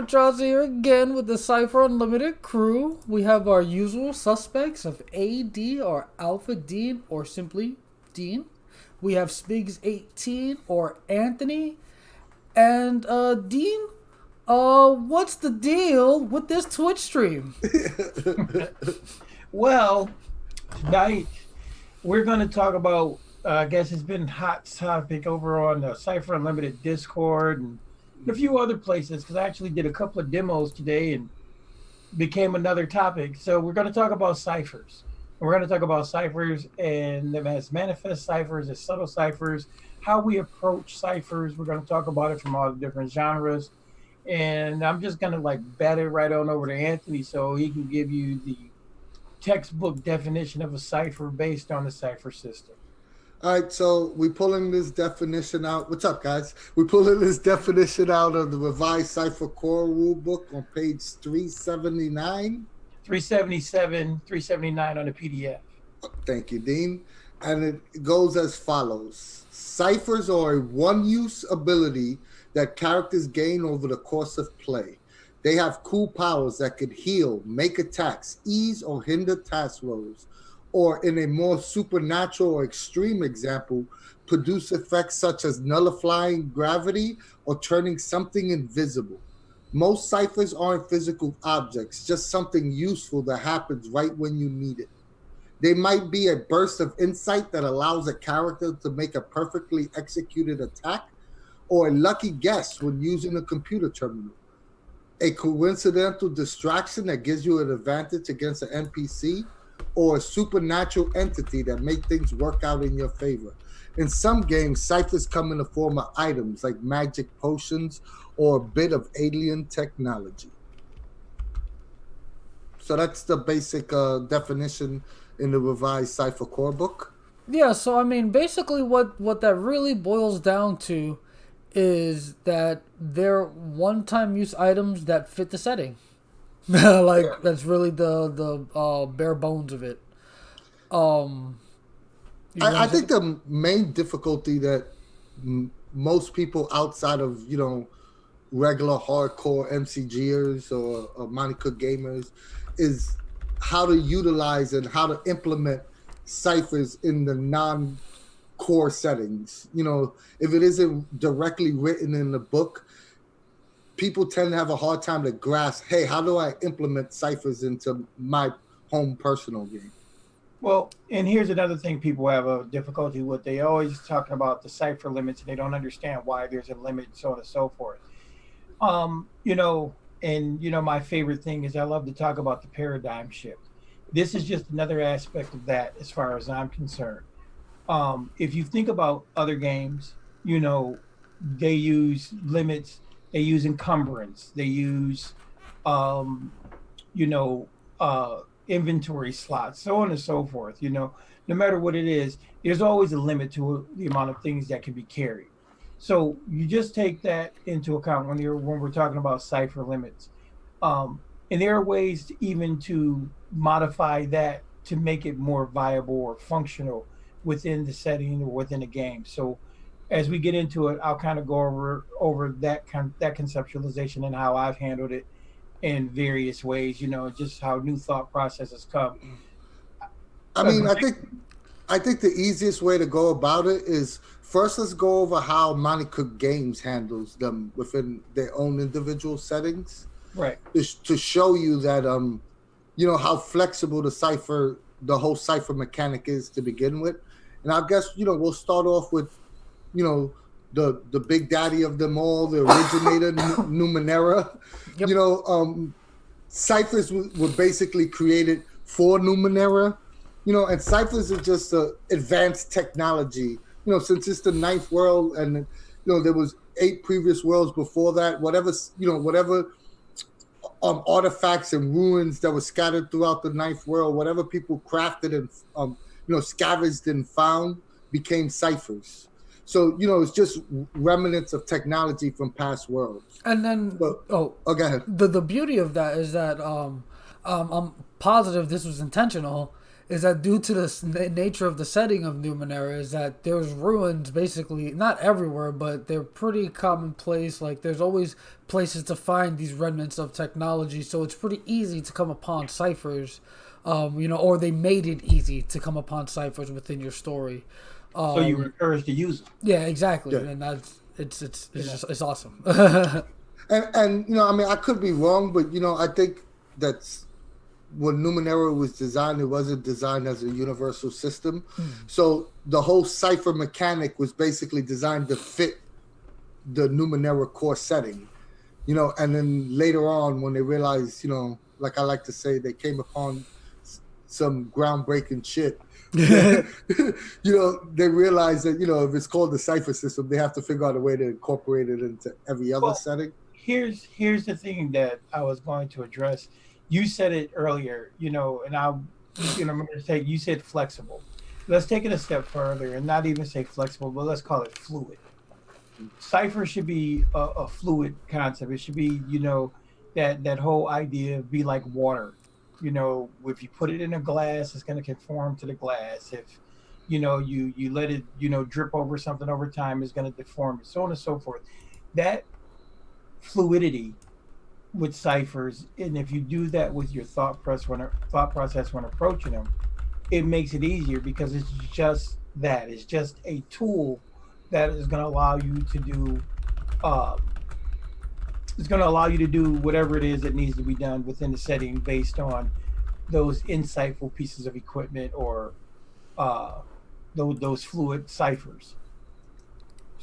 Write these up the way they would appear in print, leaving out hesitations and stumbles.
Albatross here again with the Cypher Unlimited crew. We have our usual suspects of AD or Alpha Dean or simply Dean. We have Spigs18 or Anthony. And Dean, what's the deal with this Twitch stream? Well, tonight we're going to talk about, I guess it's been hot topic over on the Cypher Unlimited Discord and a few other places, because I actually did a couple of demos today and became another topic. So we're going to talk about ciphers. We're going to talk about ciphers and them as manifest ciphers, as subtle ciphers, how we approach ciphers. We're going to talk about it from all the different genres. And I'm just going to bat it right on over to Anthony so he can give you the textbook definition of a cipher based on the Cypher System. All right, so we pulling this definition out. What's up, guys? We're pulling this definition out of the revised Cypher core rulebook on page 379. 377, 379 on the PDF. Thank you, Dean. And it goes as follows. Ciphers are a one-use ability that characters gain over the course of play. They have cool powers that could heal, make attacks, ease or hinder task rolls, or in a more supernatural or extreme example, produce effects such as nullifying gravity or turning something invisible. Most ciphers aren't physical objects, just something useful that happens right when you need it. They might be a burst of insight that allows a character to make a perfectly executed attack, or a lucky guess when using a computer terminal. A coincidental distraction that gives you an advantage against an NPC, or a supernatural entity that make things work out in your favor. In some games, ciphers come in the form of items like magic potions or a bit of alien technology. So that's the basic definition in the revised Cypher core book. Yeah, so I mean, basically what that really boils down to is that they're one-time use items that fit the setting. That's really the bare bones of it. I think the main difficulty that most people outside of regular hardcore MCGers or Monte Cook gamers is how to utilize and how to implement ciphers in the non-core settings. If it isn't directly written in the book, people tend to have a hard time to grasp, hey, how do I implement ciphers into my home personal game? Well, and here's another thing people have a difficulty with. They always talking about the cipher limits, and they don't understand why there's a limit, so on and so forth. My favorite thing is I love to talk about the paradigm shift. This is just another aspect of that as far as I'm concerned. If you think about other games, they use limits. They use encumbrance. They use, inventory slots, so on and so forth. No matter what it is, there's always a limit to the amount of things that can be carried. So you just take that into account when we're talking about cipher limits. And there are ways to modify that to make it more viable or functional within the setting or within a game. So as we get into it, I'll kind of go over that conceptualization and how I've handled it in various ways. Just how new thought processes come. I mean, I think the easiest way to go about it is first let's go over how Monte Cook Games handles them within their own individual settings, right? To show you that how flexible the whole cipher mechanic is to begin with. And I guess we'll start off with the big daddy of them all, the originator, Numenera. Yep. Ciphers were basically created for Numenera, and ciphers is just advanced technology. Since it's the ninth world, and there was 8 previous worlds before that. Whatever artifacts and ruins that were scattered throughout the ninth world, whatever people crafted and scavenged and found became ciphers. So, it's just remnants of technology from past worlds. And then, go ahead. The beauty of that is that I'm positive this was intentional, is that due to the nature of the setting of Numenera is that there's ruins basically not everywhere, but they're pretty commonplace. Like there's always places to find these remnants of technology, so it's pretty easy to come upon ciphers, or they made it easy to come upon ciphers within your story. So you were encouraged to use them. Yeah, exactly, Yeah. and that's it's awesome. And I mean, I could be wrong, but I think that's when Numenera was designed, it wasn't designed as a universal system. So the whole cipher mechanic was basically designed to fit the Numenera core setting, and then later on when they realized, like I like to say, they came upon some groundbreaking shit. They realized that, if it's called the Cypher System, they have to figure out a way to incorporate it into every other setting. Here's the thing that I was going to address. You said it earlier, and I'm going to say you said flexible. Let's take it a step further and not even say flexible, but let's call it fluid. Cipher should be a fluid concept. It should be, that whole idea of be like water. If you put it in a glass, it's going to conform to the glass. If, you let it, drip over something over time, it's going to deform it, so on and so forth. That fluidity with ciphers, and if you do that with your thought process when approaching them, it makes it easier because it's just that. It's just a tool that is going to allow you to do whatever it is that needs to be done within the setting based on those insightful pieces of equipment or those fluid ciphers.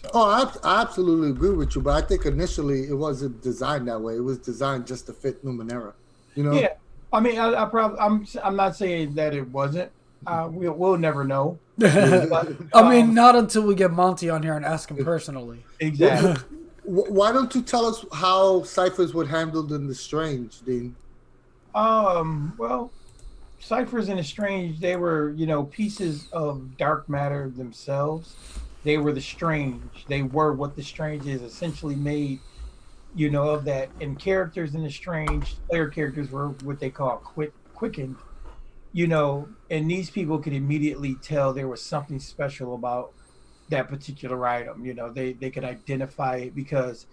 So. Oh, I absolutely agree with you, but I think initially it wasn't designed that way. It was designed just to fit Numenera. Yeah, I mean, I'm not saying that it wasn't. We'll never know. But, I mean, not until we get Monte on here and ask him personally. Exactly. Why don't you tell us how ciphers were handled in the Strange, Dean? Well, ciphers in the Strange, they were, pieces of dark matter themselves. They were the Strange. They were what the Strange is essentially made, of that. And characters in the Strange, player characters were what they call quickened, and these people could immediately tell there was something special about that particular item. They could identify it because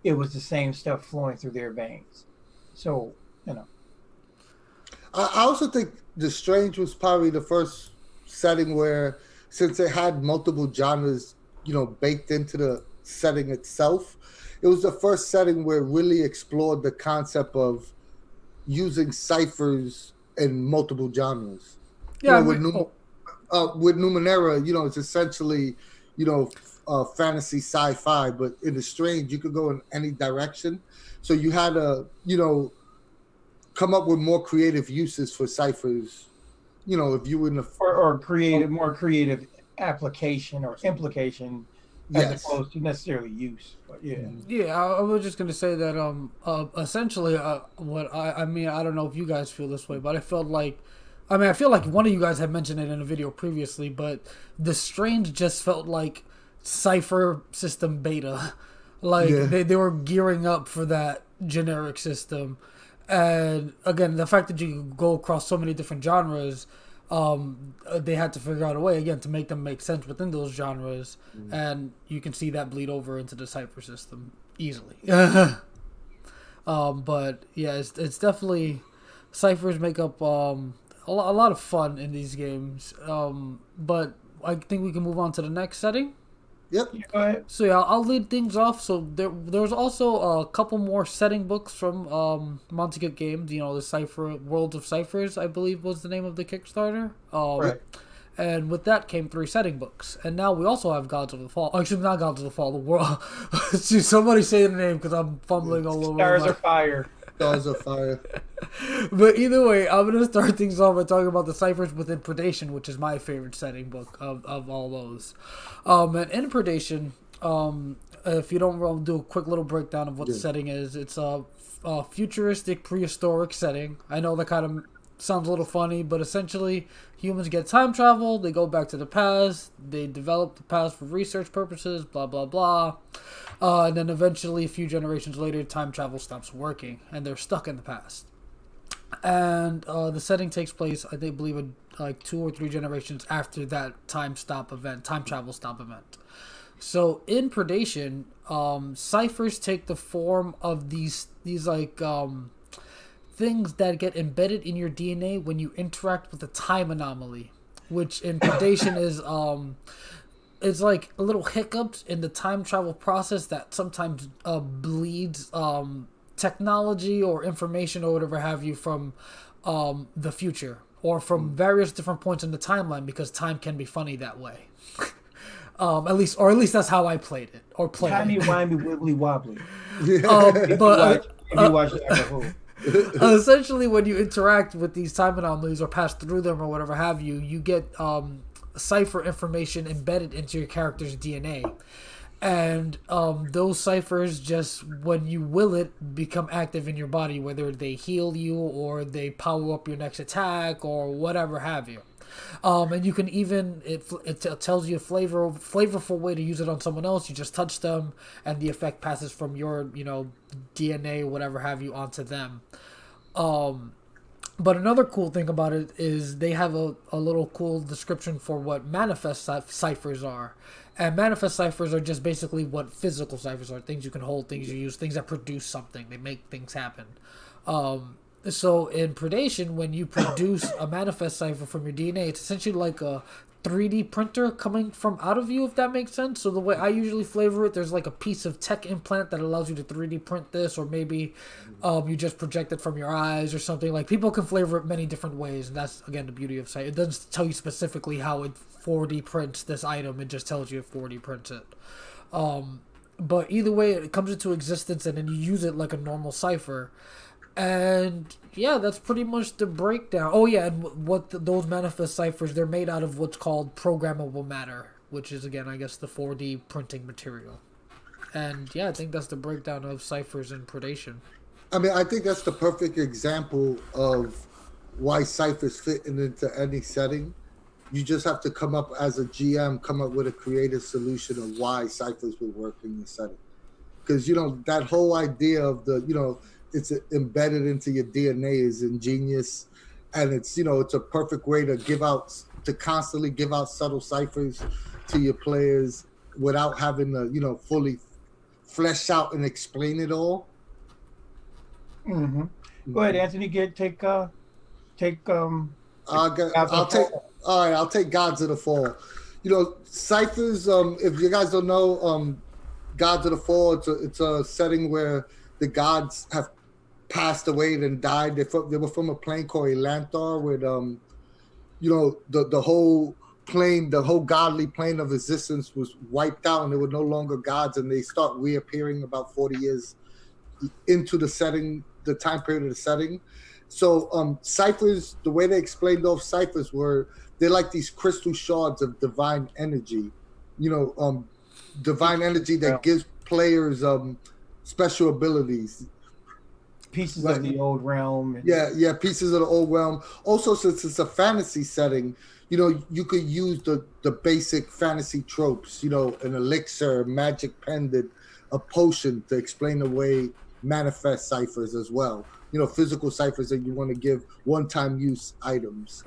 it was the same stuff flowing through their veins. So, I also think the Strange was probably the first setting where, since it had multiple genres, baked into the setting itself, it was the first setting where it really explored the concept of using ciphers in multiple genres. Yeah, with Numenera, it's essentially, fantasy sci-fi, but in the Strange, you could go in any direction. So you had to, come up with more creative uses for ciphers. If you were in the or more creative application or implication as opposed to necessarily use. But yeah, I was just gonna say that essentially what I mean, I don't know if you guys feel this way, but I feel like one of you guys had mentioned it in a video previously, but the Strange just felt like Cypher System beta. They were gearing up for that generic system. And again, the fact that you go across so many different genres, they had to figure out a way again to make them make sense within those genres, and you can see that bleed over into the Cypher System easily. But yeah, it's definitely ciphers make up a lot of fun in these games. But I think we can move on to the next setting. Yep. Go ahead. So yeah, I'll lead things off. So there's also a couple more setting books from Monte Cook Games. The Cipher World of Ciphers, I believe, was the name of the Kickstarter. Right. And with that came 3 setting books. And now we also have Gods of the Fall. Actually, not Gods of the Fall. The World. See, somebody say the name because I'm fumbling all over. Stars of Fire. Stars of Fire. But either way, I'm going to start things off by talking about the Ciphers within Predation, which is my favorite setting book of all those. And in Predation, if you don't, we'll do a quick little breakdown of what the setting is. It's a futuristic prehistoric setting. I know that kind of sounds a little funny, but essentially humans get time travel, they go back to the past, they develop the past for research purposes, blah blah blah, and then eventually a few generations later time travel stops working and they're stuck in the past. and the setting takes place, I think, believe, like 2 or 3 generations after that time travel stop event. So in Predation, ciphers take the form of these like things that get embedded in your DNA when you interact with a time anomaly, which in Predation is it's like a little hiccups in the time travel process that sometimes bleeds technology or information or whatever have you from the future or from various different points in the timeline, because time can be funny that way. At least that's how I played it or play Timey it. wimey wibbly wobbly. But If you watch Doctor Who. essentially, when you interact with these time anomalies or pass through them or whatever have you, you get cipher information embedded into your character's DNA. And those ciphers, just when you will it, become active in your body, whether they heal you or they power up your next attack or whatever have you. And you can even it tells you a flavorful way to use it on someone else. You just touch them, and the effect passes from your DNA, whatever have you, onto them. But another cool thing about it is they have a little cool description for what manifest ciphers are. And manifest ciphers are just basically what physical ciphers are. Things you can hold, things you use, things that produce something. They make things happen. So in Predation, when you produce a manifest cipher from your DNA, it's essentially like a 3D printer coming from out of you, if that makes sense. So the way I usually flavor it, there's like a piece of tech implant that allows you to 3D print this, or maybe you just project it from your eyes or something. Like, people can flavor it many different ways, and that's, again, the beauty of Cypher. It doesn't tell you specifically how it 4D prints this item, it just tells you it 4D prints it. But either way, it comes into existence, and then you use it like a normal cipher. And yeah, that's pretty much the breakdown. Oh yeah, and those manifest ciphers, they're made out of what's called programmable matter, which is, again, I guess, the 4D printing material. And yeah, I think that's the breakdown of ciphers and Predation. I mean, I think that's the perfect example of why ciphers fit into any setting. You just have to come up as a GM, come up with a creative solution of why ciphers will work in the setting. Because, that whole idea of it's embedded into your DNA is ingenious, and it's a perfect way to constantly give out subtle ciphers to your players without having to fully flesh out and explain it all. Mm-hmm. Go ahead, Anthony. I'll take Gods of the Fall. Ciphers. If you guys don't know, Gods of the Fall, it's a setting where the gods have passed away and died. They were from a plane called Elanthar, with the whole plane, the whole godly plane of existence was wiped out, and there were no longer gods, and they start reappearing about 40 years into the setting, the time period of the setting. So ciphers, the way they explained off ciphers were, they're like these crystal shards of divine energy, divine energy that gives players special abilities. Pieces of the old realm. Yeah, pieces of the old realm. Also, since it's a fantasy setting, you could use the basic fantasy tropes, an elixir, magic pendant, a potion, to explain away manifest ciphers as well. Physical ciphers that you want to give one-time use items.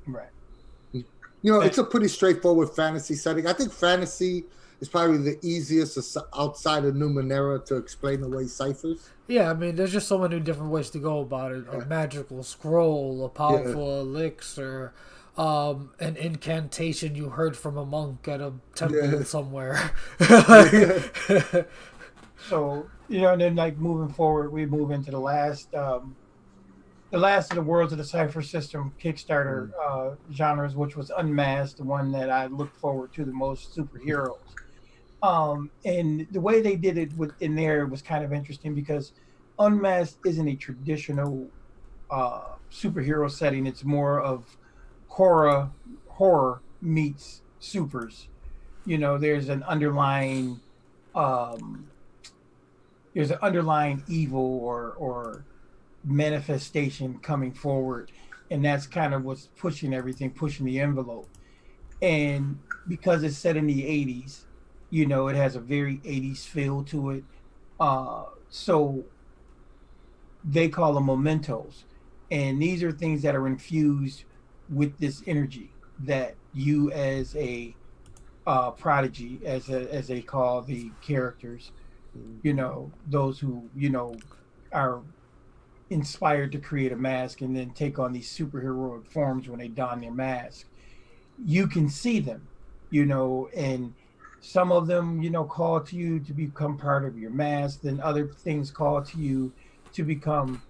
Right. It's a pretty straightforward fantasy setting. I think fantasy is probably the easiest outside of Numenera to explain away ciphers. Yeah, I mean, there's just so many different ways to go about it. A magical scroll, a powerful elixir, an incantation you heard from a monk at a temple somewhere. So, and then, like, moving forward, we move into the last of the Worlds of the Cypher System Kickstarter genres, which was Unmasked, the one that I looked forward to the most, superheroes. And the way they did it in there was kind of interesting, because Unmasked isn't a traditional superhero setting. It's more of horror meets supers. There's an underlying evil or manifestation coming forward, and that's kind of what's pushing the envelope. And because it's set in the 80s, it has a very 80s feel to it. So they call them Mementos, And these are things that are infused with this energy that you, as a prodigy, as they call the characters, those who are inspired to create a mask and then take on these superheroic forms when they don their mask. You can see them, and some of them, call to you to become part of your mask. Then other things call to you to become,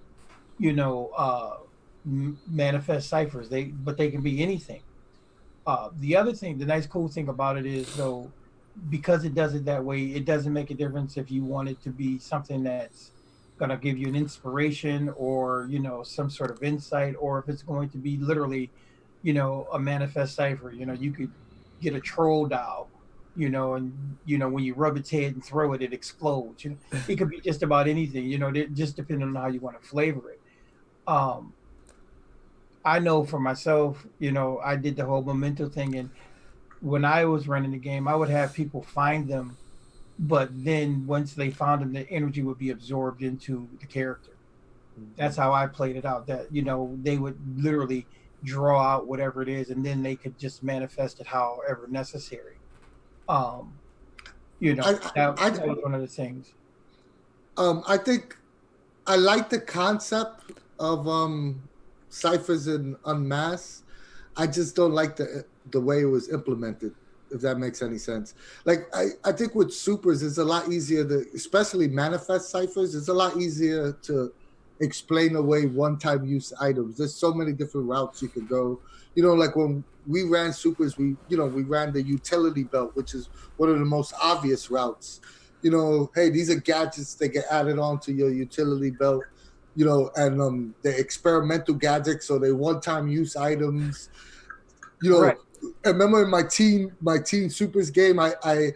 you know, uh, manifest ciphers. But they can be anything. The other thing, the nice cool thing about it is, though, because it does it that way, it doesn't make a difference if you want it to be something that's gonna give you an inspiration, or some sort of insight, or if it's going to be literally, a manifest cipher. You could get a troll doll, and when you rub its head and throw it, it explodes. It could be just about anything. Just depending on how you want to flavor it. Um, I know for myself, I did the whole memento thing, and when I was running the game, I would have people find them, but then once they found them, the energy would be absorbed into the character. That's how I played it out. That they would literally draw out whatever it is, and then they could just manifest it however necessary. Um, that was one of the things. I think I like the concept of ciphers and unmasked. I just don't like the way it was implemented, if that makes any sense. Like I think with supers, it's a lot easier to, especially manifest ciphers, it's a lot easier to explain away one-time use items. There's so many different routes you could go. Like when we ran supers, we ran the utility belt, which is one of the most obvious routes. Hey, these are gadgets that get added on to your utility belt, and they're experimental gadgets, so they one-time use items. Right. I remember in my teen supers game, I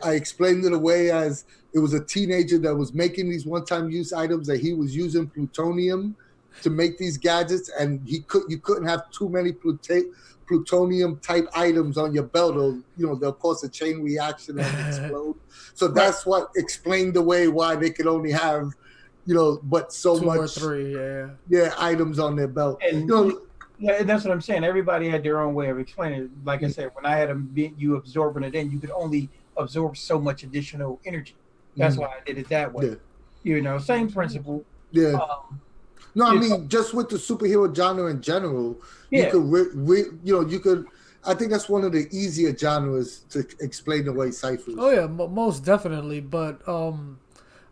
explained it away as it was a teenager that was making these one-time use items, that he was using plutonium to make these gadgets, and you couldn't have too many plutonium type items on your belt, or they'll cause a chain reaction and explode. So that's what explained away why they could only have but so Two much or three, items on their belt. And yeah, that's what I'm saying. Everybody had their own way of explaining it. Like I said, when I had you absorbing it in, you could only absorb so much additional energy. That's why I did it that way. Yeah. Same principle. Yeah. No, I mean, just with the superhero genre in general, you could. I think that's one of the easier genres to explain away ciphers. Oh yeah, most definitely. But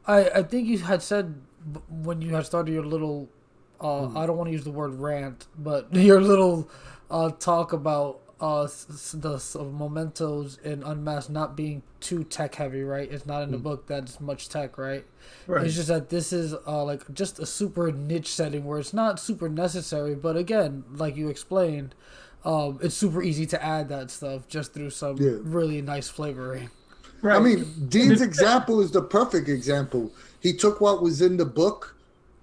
I think you had said when you had started your little, I don't want to use the word rant, but your little talk about the mementos and unmasked not being too tech heavy, right? It's not in the book that's much tech, right? It's just that this is like just a super niche setting where it's not super necessary, but again, like you explained, it's super easy to add that stuff just through some really nice flavoring. Right. I mean, Dean's example is the perfect example. He took what was in the book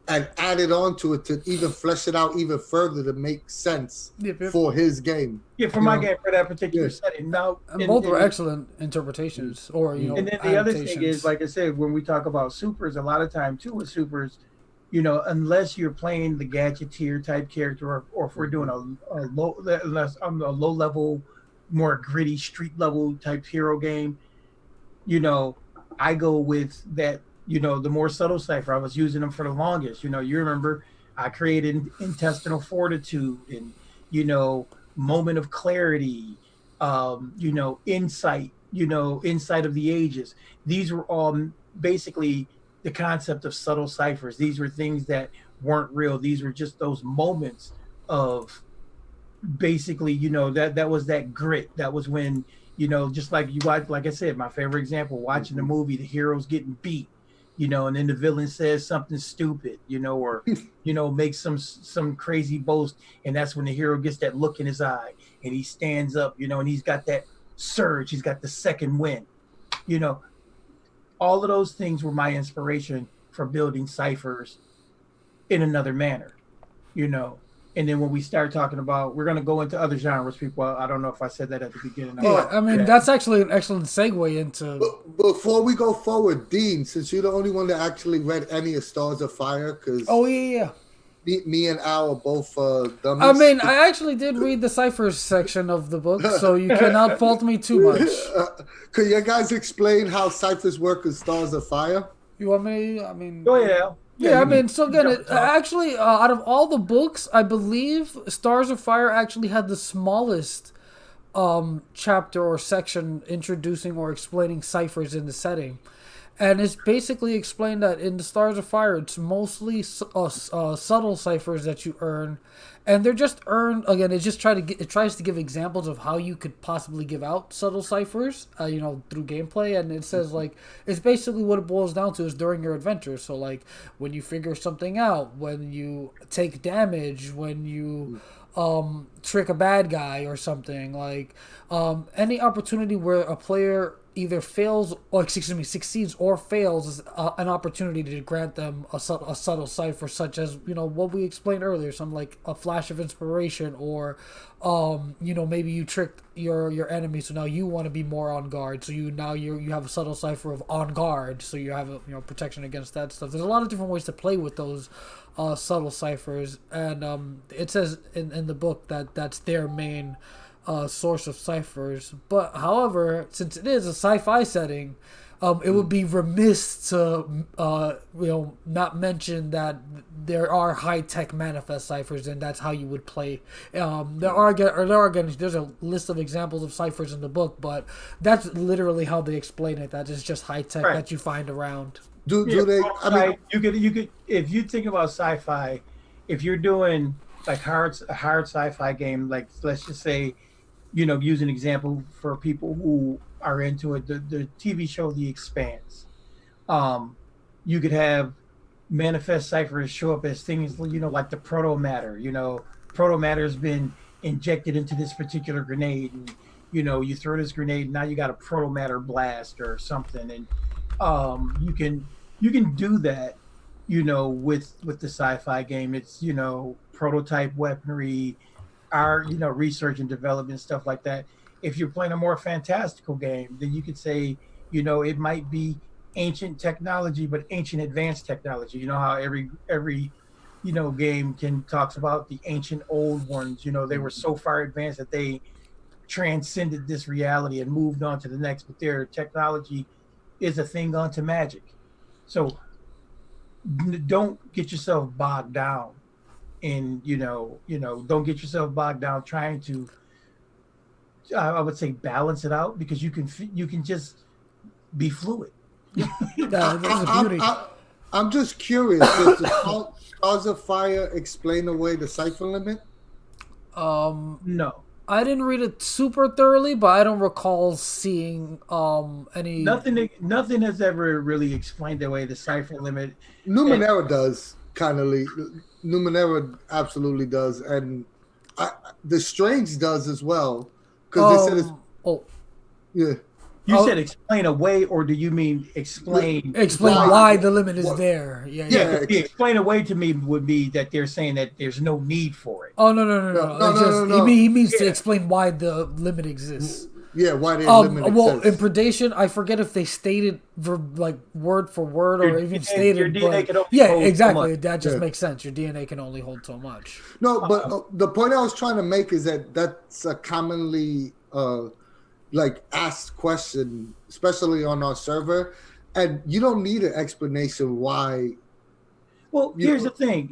and added on to it to even flesh it out even further to make sense for his game. Yeah, for my game, for that particular setting. Now, both were excellent interpretations, or and then the other thing is, like I said, when we talk about supers, a lot of time too with supers, unless you're playing the gadgeteer type character, or if we're doing a low level, more gritty street level type hero game, I go with that. The more subtle cipher. I was using them for the longest. You remember I created intestinal fortitude and, moment of clarity, insight, insight of the ages. These were all basically the concept of subtle ciphers. These were things that weren't real. These were just those moments of basically, that was that grit. That was when, just like you watch, like I said, my favorite example, watching the movie, the hero's getting beat. And then the villain says something stupid, or, makes some crazy boast. And that's when the hero gets that look in his eye and he stands up, and he's got that surge. He's got the second wind, all of those things were my inspiration for building ciphers in another manner, And then when we start talking about, we're going to go into other genres, people. I don't know if I said that at the beginning. Yeah, I mean, that's actually an excellent segue into. Before we go forward, Dean, since you're the only one that actually read any of Stars of Fire, because me and Al are both dummies. I mean, I actually did read the Cyphers section of the book, so you cannot fault me too much. Could you guys explain how ciphers work in Stars of Fire? You want me? I mean, Oh yeah. yeah. I mean, so again, actually, out of all the books, I believe Stars of Fire actually had the smallest chapter or section introducing or explaining ciphers in the setting. And it's basically explained that in the Stars of Fire, it's mostly subtle ciphers that you earn, and they're just earned. Again, it tries to give examples of how you could possibly give out subtle ciphers, through gameplay. And it says it's basically what it boils down to is during your adventure. So when you figure something out, when you take damage, when you trick a bad guy or something, any opportunity where a player either succeeds or fails is an opportunity to grant them a subtle cipher, such as what we explained earlier, some like a flash of inspiration, or maybe you tricked your enemy, so now you want to be more on guard, so you have a subtle cipher of on guard, so you have protection against that stuff. There's a lot of different ways to play with those subtle ciphers, and it says in the book that that's their main source of ciphers. But however, since it is a sci-fi setting, it would be remiss to not mention that there are high-tech manifest ciphers, and that's how you would play. There's a list of examples of ciphers in the book, but that's literally how they explain it. That is just high-tech that you find around. Do they? I mean, you could if you think about sci-fi, if you're doing a hard sci-fi game, like let's just say, use an example for people who are into it, the TV show The Expanse. You could have manifest ciphers show up as things, like the proto matter. Proto matter has been injected into this particular grenade, and you throw this grenade, and now you got a proto matter blast or something, and you can do that, with the sci-fi game. It's prototype weaponry, our research and development, stuff like that. If you're playing a more fantastical game, then you could say it might be ancient technology, but ancient advanced technology. You know how every game talks about the ancient old ones. They were so far advanced that they transcended this reality and moved on to the next, but their technology is a thing onto magic. So don't get yourself bogged down in don't get yourself bogged down trying to I would say balance it out, because you can just be fluid. I'm just curious, does the Stars of Fire explain away the cipher limit? No, I didn't read it super thoroughly, but I don't recall seeing any. Nothing has ever really explained away the cipher limit. Numenera does, kind of. Numenera absolutely does, and the Strange does as well, because they said it's. Yeah. You said explain away, or do you mean explain? Explain why the limit is there. Yeah. Explain away to me would be that they're saying that there's no need for it. Oh no. He means to explain why the limit exists. Yeah, why the limit exists. Well, in Predation, I forget if they stated word for word or even stated. Your DNA can only hold exactly. So much. That just makes sense. Your DNA can only hold so much. No, but the point I was trying to make is that's a commonly asked question, especially on our server, and you don't need an explanation why. Well, here's the thing.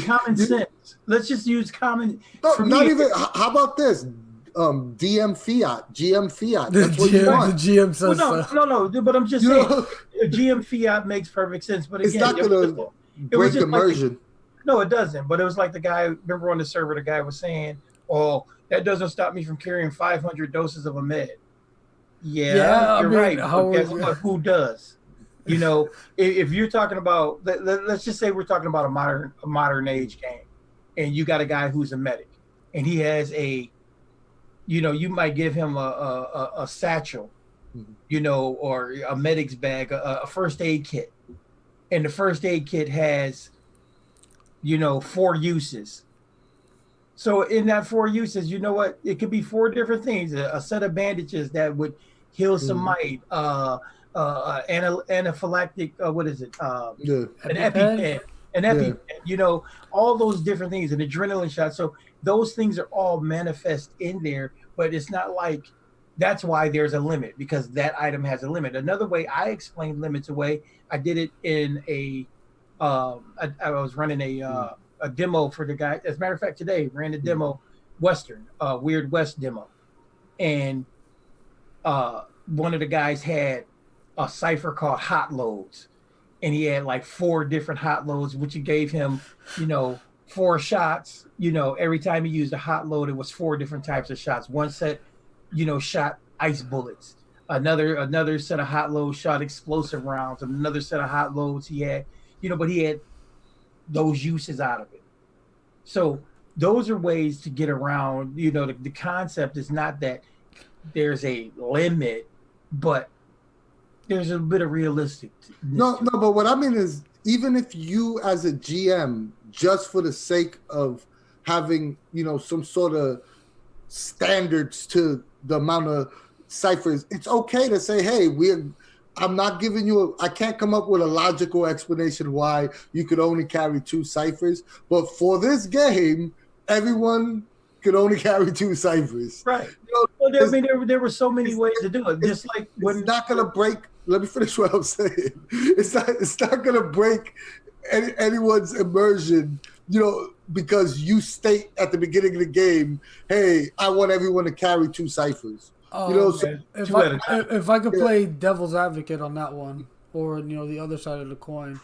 Common sense. Let's just use common. How about this? GM fiat. That's what you want. The GM says no. But I'm just saying, GM fiat makes perfect sense. But again, it's not going to break immersion. No, it doesn't. But it was like the guy. Remember on the server, the guy was saying, "Oh, that doesn't stop me from carrying 500 doses of a med." Yeah, you're right. But guess what? Who does? If you're talking about, let's just say we're talking about a modern age game, and you got a guy who's a medic, and he has you might give him a satchel, or a medic's bag, a first aid kit, and the first aid kit has, 4 uses. So in that 4 uses, you know what? It could be 4 different things. A set of bandages that would heal some might. Anaphylactic. What is it? An EpiPen. an EpiPen, all those different things, an adrenaline shot. So those things are all manifest in there, but it's not like that's why there's a limit, because that item has a limit. Another way I explained limits away, I did it in I was running a demo for the guy. As a matter of fact, today ran a demo, Western, Weird West demo, and one of the guys had a cipher called Hot Loads, and he had like 4 different hot loads, which he gave him, 4 shots. Every time he used a hot load, it was 4 different types of shots. One set, shot ice bullets. Another set of hot loads shot explosive rounds. Another set of hot loads he had, but he had those uses out of it. So those are ways to get around. The concept is not that there's a limit, but there's a bit of realistic. No, but what I mean is, even if you as a GM, just for the sake of having, some sort of standards to the amount of ciphers, it's okay to say, hey, I'm not giving you I can't come up with a logical explanation why you could only carry 2 ciphers, but for this game, everyone could only carry 2 ciphers. Right. Well, there were so many ways to do it. Just like when it's not gonna break. Let me finish what I'm saying. It's not gonna break anyone's immersion, because you state at the beginning of the game, hey, I want everyone to carry 2 ciphers. If I could play devil's advocate on that one, or the other side of the coin,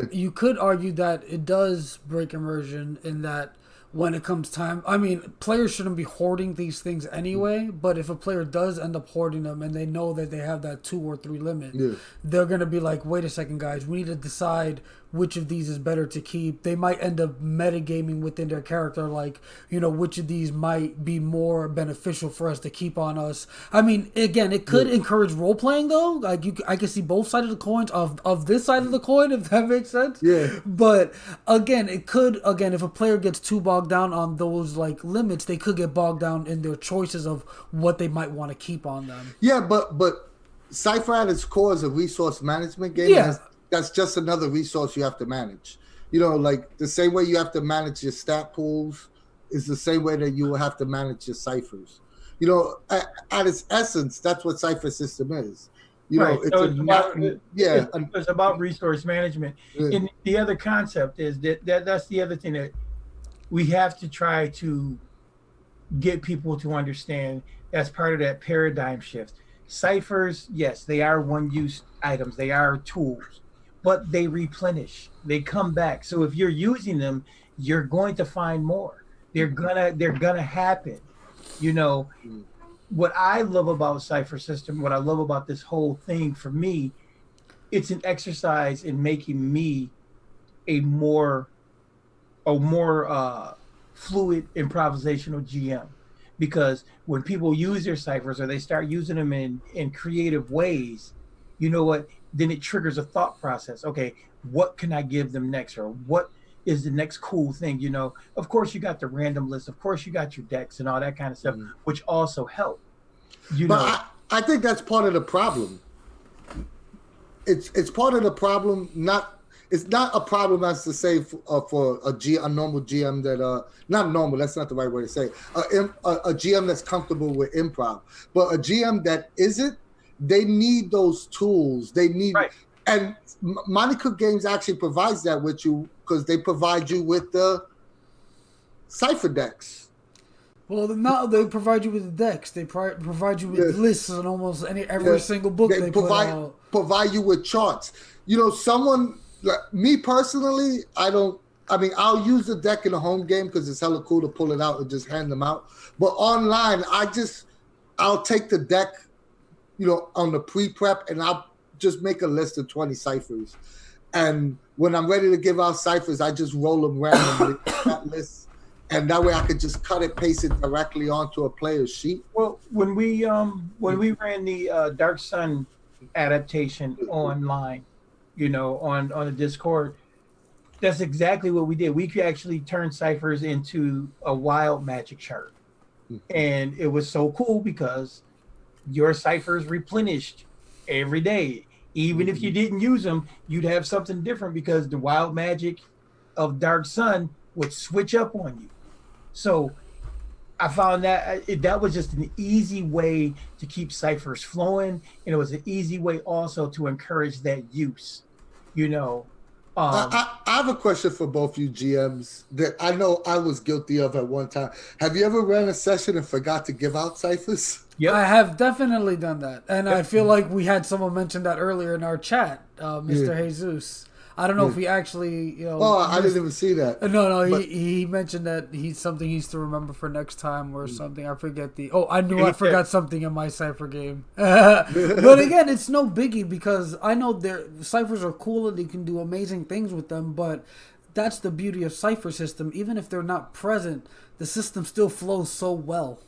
you could argue that it does break immersion in that when it comes time, I mean, players shouldn't be hoarding these things anyway, but if a player does end up hoarding them and they know that they have that 2 or 3 limit, they're going to be like, wait a second, guys, we need to decide which of these is better to keep. They might end up metagaming within their character, like, which of these might be more beneficial for us to keep on us. I mean, again, it could encourage role-playing, though. Like, I can see both sides of the coins of this side of the coin, if that makes sense. Yeah. But, again, it could, if a player gets too bogged down on those, like, limits, they could get bogged down in their choices of what they might want to keep on them. Yeah, but Cypher at its core is a resource management game. Yeah. That's just another resource you have to manage. Like the same way you have to manage your stat pools is the same way that you will have to manage your ciphers. At its essence, that's what Cypher System is. Right. It's it's about resource management. Yeah. And the other concept is that's the other thing that we have to try to get people to understand. That's part of that paradigm shift. Ciphers, yes, they are one-use items. They are tools, but they replenish. They come back. So if you're using them, you're going to find more. They're gonna happen. What I love about Cypher System, what I love about this whole thing, for me, it's an exercise in making me a more fluid improvisational GM. Because when people use their ciphers or they start using them in creative ways, you know what? Then it triggers a thought process. Okay, what can I give them next? Or what is the next cool thing? Of course you got the random list. Of course you got your decks and all that kind of stuff, which also help. But I think that's part of the problem. It's part of the problem. It's not a problem as to say for a normal GM that not normal. That's not the right way to say it. A GM that's comfortable with improv, but a GM that isn't. They need those tools. They need, and Monte Cook Games actually provides that with you because they provide you with the cipher decks. Well, now they provide you with the decks. They provide you with lists in almost every single book they provide you with charts. Someone like me personally, I'll use the deck in a home game because it's hella cool to pull it out and just hand them out. But online, I'll take the deck, on the pre-prep, and I'll just make a list of 20 ciphers. And when I'm ready to give out ciphers, I just roll them randomly that list. And that way I could just cut it, paste it directly onto a player's sheet. Well, when we ran the Dark Sun adaptation online, on the Discord, that's exactly what we did. We could actually turn ciphers into a wild magic chart. And it was so cool because your ciphers replenished every day. Even if you didn't use them, you'd have something different because the wild magic of Dark Sun would switch up on you. So I found that that was just an easy way to keep ciphers flowing, and it was an easy way also to encourage that use. You know, um, I have a question for both you GMs that I know I was guilty of at one time. Have you ever ran a session and forgot to give out ciphers? yep. I have definitely done that, and I Yep. feel like we had someone mention that earlier in our chat, Mr. Jesus. I don't know if he actually, Oh, I didn't even see that. No, But he mentioned that he's something he's to remember for next time or something. I forget the. Oh, I knew I forgot something in my Cypher game. But again, it's no biggie because I know their ciphers are cool and they can do amazing things with them. But that's the beauty of Cypher System. Even if they're not present, the system still flows so well.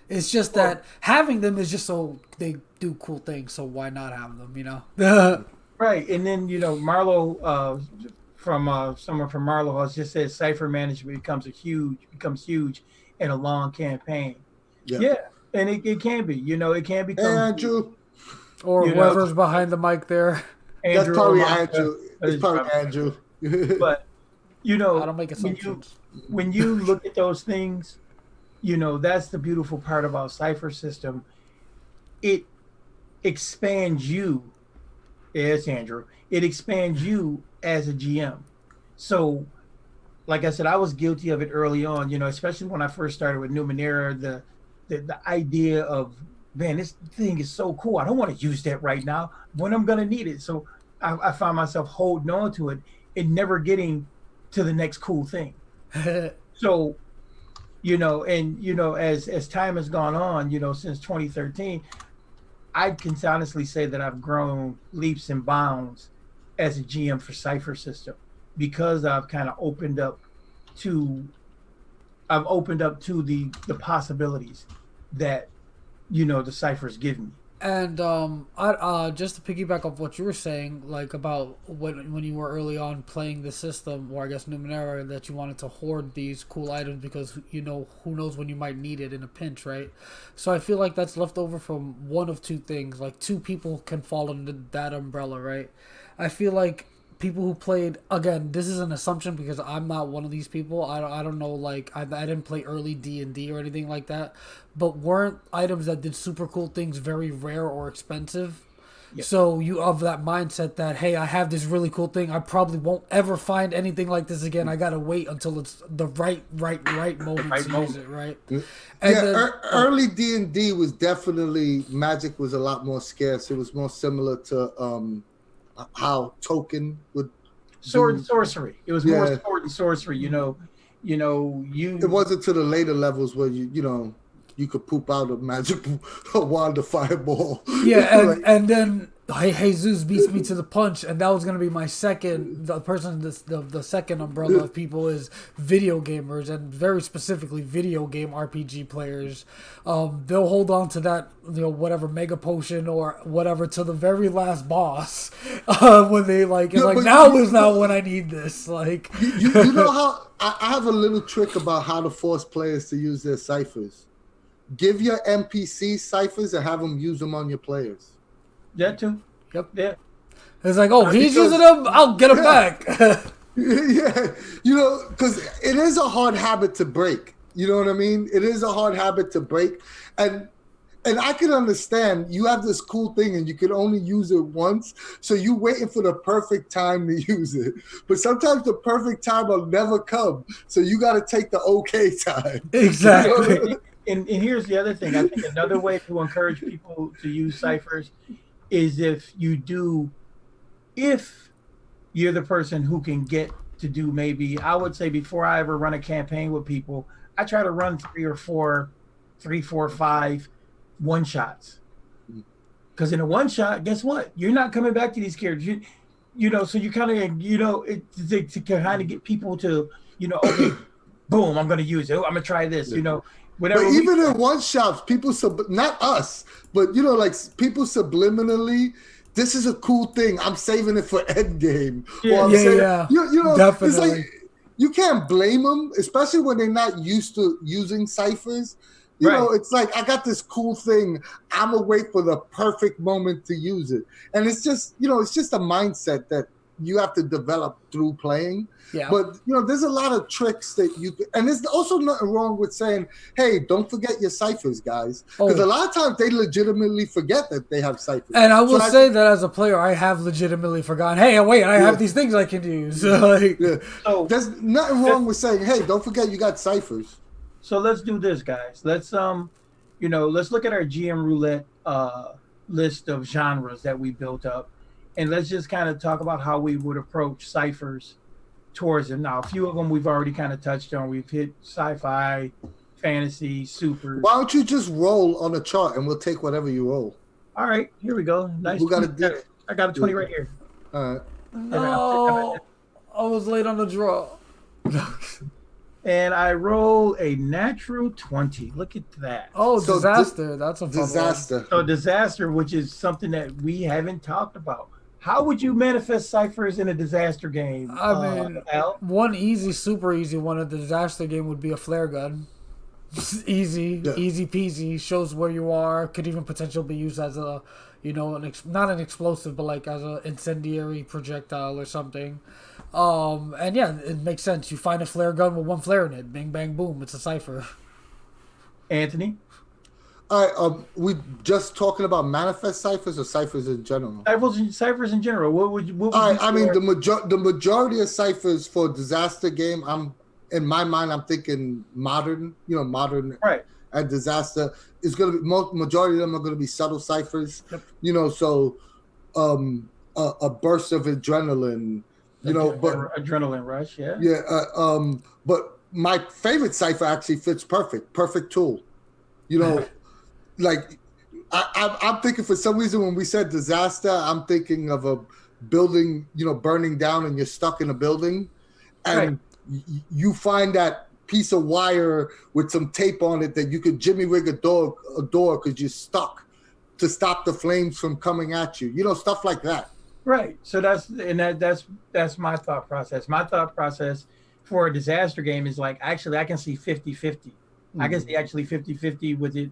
It's just that having them is just so they do cool things. So why not have them? You know. Right, and then Marlo from someone from Marlo has just said cipher management becomes huge in a long campaign. Yeah, and it can be. It can become. Hey, Andrew. Or whoever's behind the mic there. Andrew, That's probably Andrew. It's probably Andrew. But I don't make assumptions. when you look at those things, that's the beautiful part about Cypher System. It expands you. Yes, Andrew. It expands you as a GM. So, like I said, I was guilty of it early on. Especially when I first started with Numenera, the idea of, man, this thing is so cool. I don't want to use that right now. When I'm gonna need it. So I found myself holding on to it and never getting to the next cool thing. So, as time has gone on, since 2013. I can honestly say that I've grown leaps and bounds as a GM for Cypher System because I've kind of opened up to the possibilities that the ciphers give me. And I just to piggyback off what you were saying, like about when you were early on playing the system, or I guess Numenera, that you wanted to hoard these cool items because who knows when you might need it in a pinch, right? So I feel like that's left over from one of two things. Like two people can fall under that umbrella, right? I feel like people who played, again, this is an assumption because I'm not one of these people. I don't know, like I didn't play early D&D or anything like that, but weren't items that did super cool things very rare or expensive. Yep. So you of that mindset that, hey, I have this really cool thing, I probably won't ever find anything like this again. I gotta wait until it's the right moment to use it, right? And then, early D&D was definitely, magic was a lot more scarce. It was more similar to how token would sword and sorcery. It was more sword and sorcery. You it wasn't to the later levels where you could poop out a magical wand of fireball. Yeah, and then Jesus beats me to the punch, and that was gonna be my second. The second umbrella of people is video gamers, and very specifically video game RPG players. They'll hold on to that, whatever mega potion or whatever to the very last boss when they now is not when I need this. Like you know how I have a little trick about how to force players to use their ciphers. Give your NPC ciphers and have them use them on your players. That too. Yep. Yeah. It's like, he's using them, I'll get him back. Yeah. Because it is a hard habit to break. You know what I mean? It is a hard habit to break. And I can understand you have this cool thing and you can only use it once. So you're waiting for the perfect time to use it. But sometimes the perfect time will never come. So you got to take the okay time. Exactly. And here's the other thing. I think another way to encourage people to use ciphers is if you're the person who can get to do, maybe, I would say before I ever run a campaign with people, I try to run 3, 4, 5 one-shots. Because in a one-shot, guess what? You're not coming back to these characters. So you kind of, to kind of get people to, okay, boom, I'm going to use it. I'm going to try this, Whenever but even in one shots, people not us, but people subliminally, this is a cool thing. I'm saving it for Endgame. Yeah. Definitely. It's like you can't blame them, especially when they're not used to using ciphers. It's like I got this cool thing. I'm gonna wait for the perfect moment to use it, and it's just it's just a mindset that you have to develop through playing. Yeah. But there's a lot of tricks that you can, and there's also nothing wrong with saying, "Hey, don't forget your ciphers, guys," because a lot of times they legitimately forget that they have ciphers. And I will say that as a player, I have legitimately forgotten. Hey, wait, I have these things I can use. So there's nothing wrong with saying, "Hey, don't forget you got ciphers." So let's do this, guys. Let's let's look at our GM roulette list of genres that we built up, and let's just kind of talk about how we would approach ciphers towards them. Now, a few of them we've already kind of touched on. We've hit sci-fi, fantasy, super. Why don't you just roll on a chart and we'll take whatever you roll? All right, here we go. Nice. I got a 20 right here. All right. No, I was late on the draw. And I roll a natural 20. Look at that. Oh, so disaster. That's a disaster. So disaster, which is something that we haven't talked about. How would you manifest ciphers in a disaster game? I mean, one super easy one of the disaster game would be a flare gun. Easy peasy. Shows where you are. Could even potentially be used as a, not an explosive, but like as an incendiary projectile or something. And yeah, it makes sense. You find a flare gun with one flare in it. Bing, bang, boom. It's a cipher. Anthony? All right, we just talking about manifest ciphers or ciphers in general? Ciphers in general. What would all right, I mean, the majority of ciphers for disaster game, in my mind, I'm thinking modern, modern right. And disaster is going to be, majority of them are going to be subtle ciphers, so a burst of adrenaline, but adrenaline rush, yeah. Yeah, but my favorite cipher actually fits perfect tool, like I'm thinking for some reason when we said disaster, I'm thinking of a building, burning down and you're stuck in a building, and you find that piece of wire with some tape on it that you could jimmy rig a door because you're stuck to stop the flames from coming at you, stuff like that. Right. So that's my thought process. My thought process for a disaster game is like, actually, I can see 50-50. I can see actually 50-50 with it,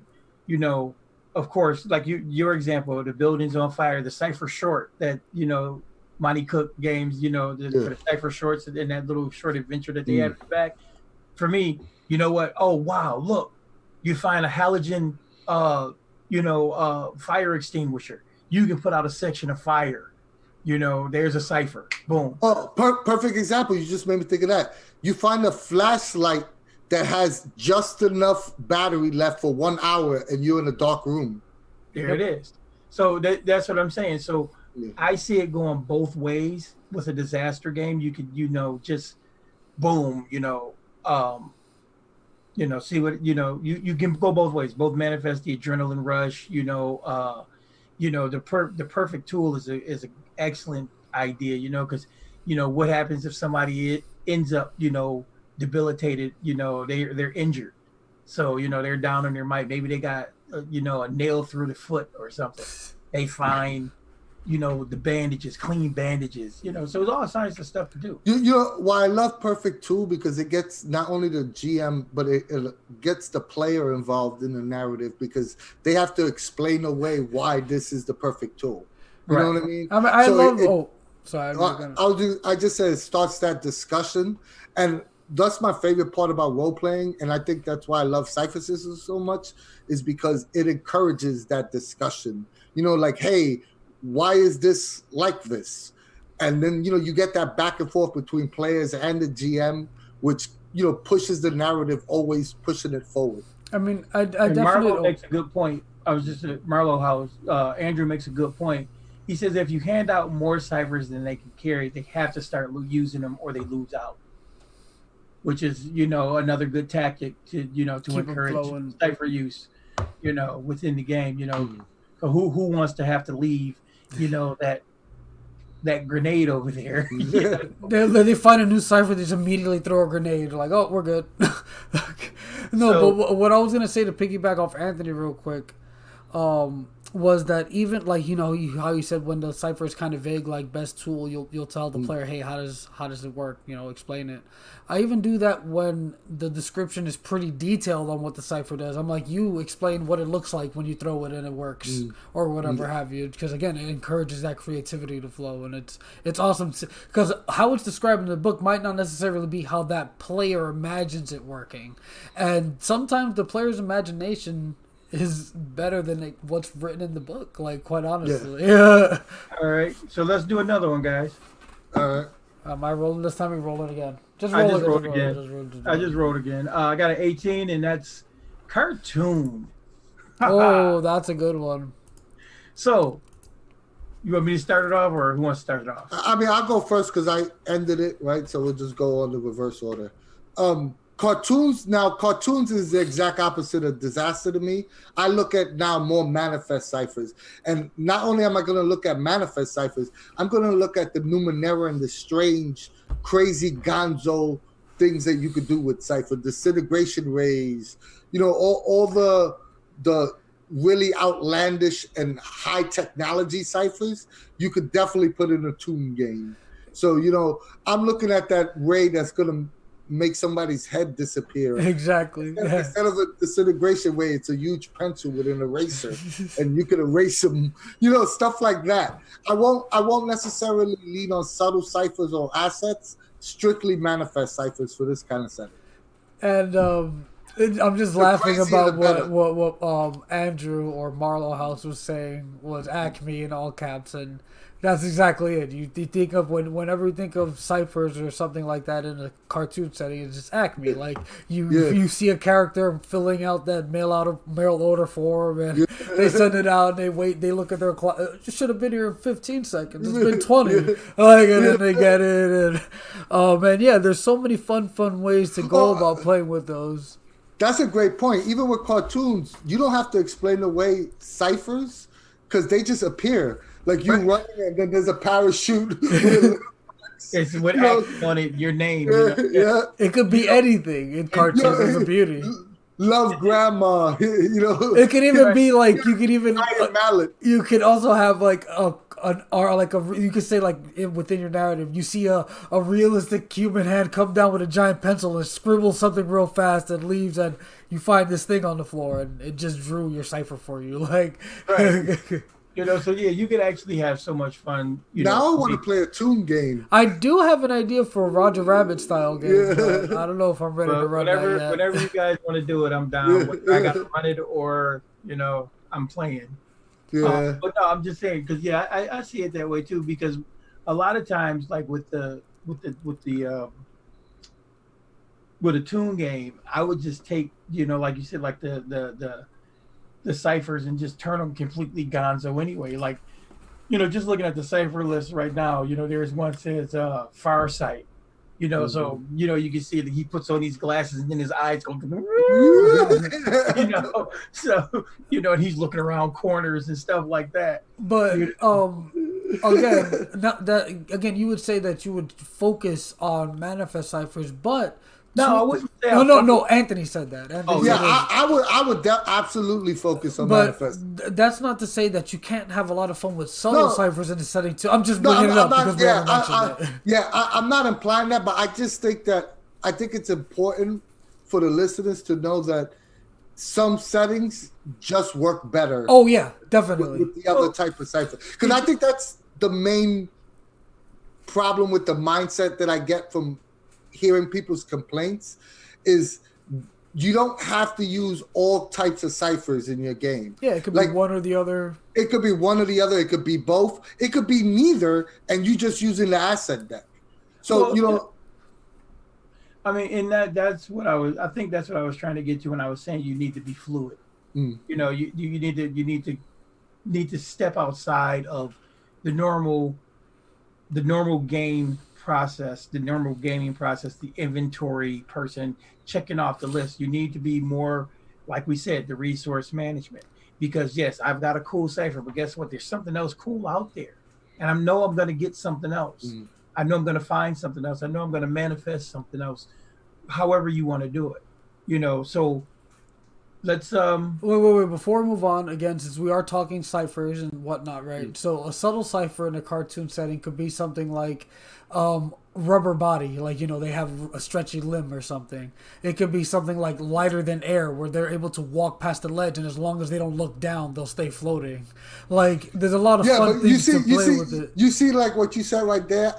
of course, like your example, the building's on fire, the Cypher short that, Monte Cook Games, for the Cypher shorts and that little short adventure that they have in the back. For me, you know what? Oh, wow, look, you find a halogen, fire extinguisher. You can put out a section of fire. There's a cipher. Boom. Oh, perfect example. You just made me think of that. You find a flashlight that has just enough battery left for 1 hour and you're in a dark room. There it is. So that's what I'm saying. So I see it going both ways with a disaster game. You could, just boom, see what, you can go both ways, both manifest the adrenaline rush, the perfect tool is an excellent idea, because, what happens if somebody ends up, debilitated, they're injured. So, they're down on their might. Maybe they got, a nail through the foot or something. They find, the bandages, clean bandages, so there's all kinds of stuff to do. Why I love Perfect Tool, because it gets not only the GM, but it gets the player involved in the narrative, because they have to explain away why this is the perfect tool. You know what I mean? I just said it starts that discussion, and that's my favorite part about role playing, and I think that's why I love Cypher System so much, is because it encourages that discussion. Like, hey, why is this like this? And then you get that back and forth between players and the GM, which pushes the narrative, always pushing it forward. I mean, I definitely Marlo makes a good point. I was just at Marlo House. Andrew makes a good point. He says if you hand out more ciphers than they can carry, they have to start using them or they lose out. Which is, another good tactic to, to encourage cipher use, within the game. So who wants to have to leave, that grenade over there? They find a new cipher, they just immediately throw a grenade. They're like, oh, we're good. But what I was gonna say to piggyback off Anthony real quick, was that even like how you said when the cipher is kind of vague, like best tool, you'll tell the player, hey, how does it work? Explain it. I even do that when the description is pretty detailed on what the cipher does. I'm like, you explain what it looks like when you throw it and it works, or whatever have you, because again, it encourages that creativity to flow, and it's awesome because how it's described in the book might not necessarily be how that player imagines it working, and sometimes the player's imagination is better than what's written in the book, like, quite honestly. Yeah. All right, so let's do another one, guys. All right. Am I rolling this time? Or rolling again? I just rolled again. I got an 18, and that's cartoon. Oh, that's a good one. So, you want me to start it off, or who wants to start it off? I mean, I'll go first because I ended it, right? So we'll just go on the reverse order. Cartoons is the exact opposite of disaster to me. I look at now more manifest ciphers. And not only am I going to look at manifest ciphers, I'm going to look at the Numenera and the strange, crazy Gonzo things that you could do with cipher, disintegration rays, all the really outlandish and high technology ciphers, you could definitely put in a tune game. So, I'm looking at that ray that's going to make somebody's head disappear. Exactly. Instead of a disintegration ray, it's a huge pencil with an eraser, and you can erase them. Stuff like that. I won't necessarily lean on subtle ciphers or assets. Strictly manifest ciphers for this kind of setting. And I'm just laughing about what Andrew or Marlowe House was saying was Acme in all caps, and that's exactly it. You think of whenever you think of ciphers or something like that in a cartoon setting, it's just Acme. Like you see a character filling out that mail order form, and they send it out, and they wait. They look at their clock. It should have been here in 15 seconds. It's been 20. And then they get it. And there's so many fun ways to go about playing with those. That's a great point. Even with cartoons, you don't have to explain away ciphers because they just appear. Like you running, and then there's a parachute. It's what on it, your name. Yeah. It could be anything in cartoons. It's a beauty. Love grandma. It could even be like you could even. Mallet. You could also have like you could say like within your narrative, you see a realistic human hand come down with a giant pencil and scribble something real fast and leaves, and you find this thing on the floor, and it just drew your cipher for you. Like. Right. So you could actually have so much fun. Now I want to play a tune game. I do have an idea for a Roger Rabbit style game, but I don't know if I'm ready to run that yet. Whenever you guys want to do it, I'm down. I got to run it, or I'm playing. Yeah. But no, I'm just saying because I see it that way too. Because a lot of times, like with a tune game, I would just take like you said, like the ciphers and just turn them completely gonzo anyway. Like, just looking at the cipher list right now, there's one that says far sight, so, you can see that he puts on these glasses and then his eyes go, so, and he's looking around corners and stuff like that. But, again, you would say that you would focus on manifest ciphers, but no, I wouldn't say. No. Anthony said that. I would absolutely focus on manifest. That's not to say that you can't have a lot of fun with subtle ciphers in the setting too. I'm just bringing it up because we haven't mentioned it. I'm not implying that, but I just think it's important for the listeners to know that some settings just work better. Oh yeah, definitely. With the other type of cipher, because I think that's the main problem with the mindset that I get from hearing people's complaints is you don't have to use all types of ciphers in your game. Yeah, it could be one or the other. It could be one or the other. It could be both. It could be neither, and you just using the asset deck. So, I mean, in I think that's what I was trying to get to when I was saying you need to be fluid. You need to step outside of the normal game process, the normal gaming process, the inventory person checking off the list. You need to be more, like we said, the resource management. Because yes, I've got a cool cipher, but guess what? There's something else cool out there, and I know I'm going to get something else. I know I'm going to find something else. I know I'm going to manifest something else. However you want to do it, So let's Wait. Before we move on, again, since we are talking ciphers and whatnot, right? So a subtle cipher in a cartoon setting could be something like rubber body, like, you know, they have a stretchy limb or something. It could be something like lighter than air, where they're able to walk past the ledge, and as long as they don't look down, they'll stay floating. Like, there's a lot of fun things to play with it. You see, like what you said right there.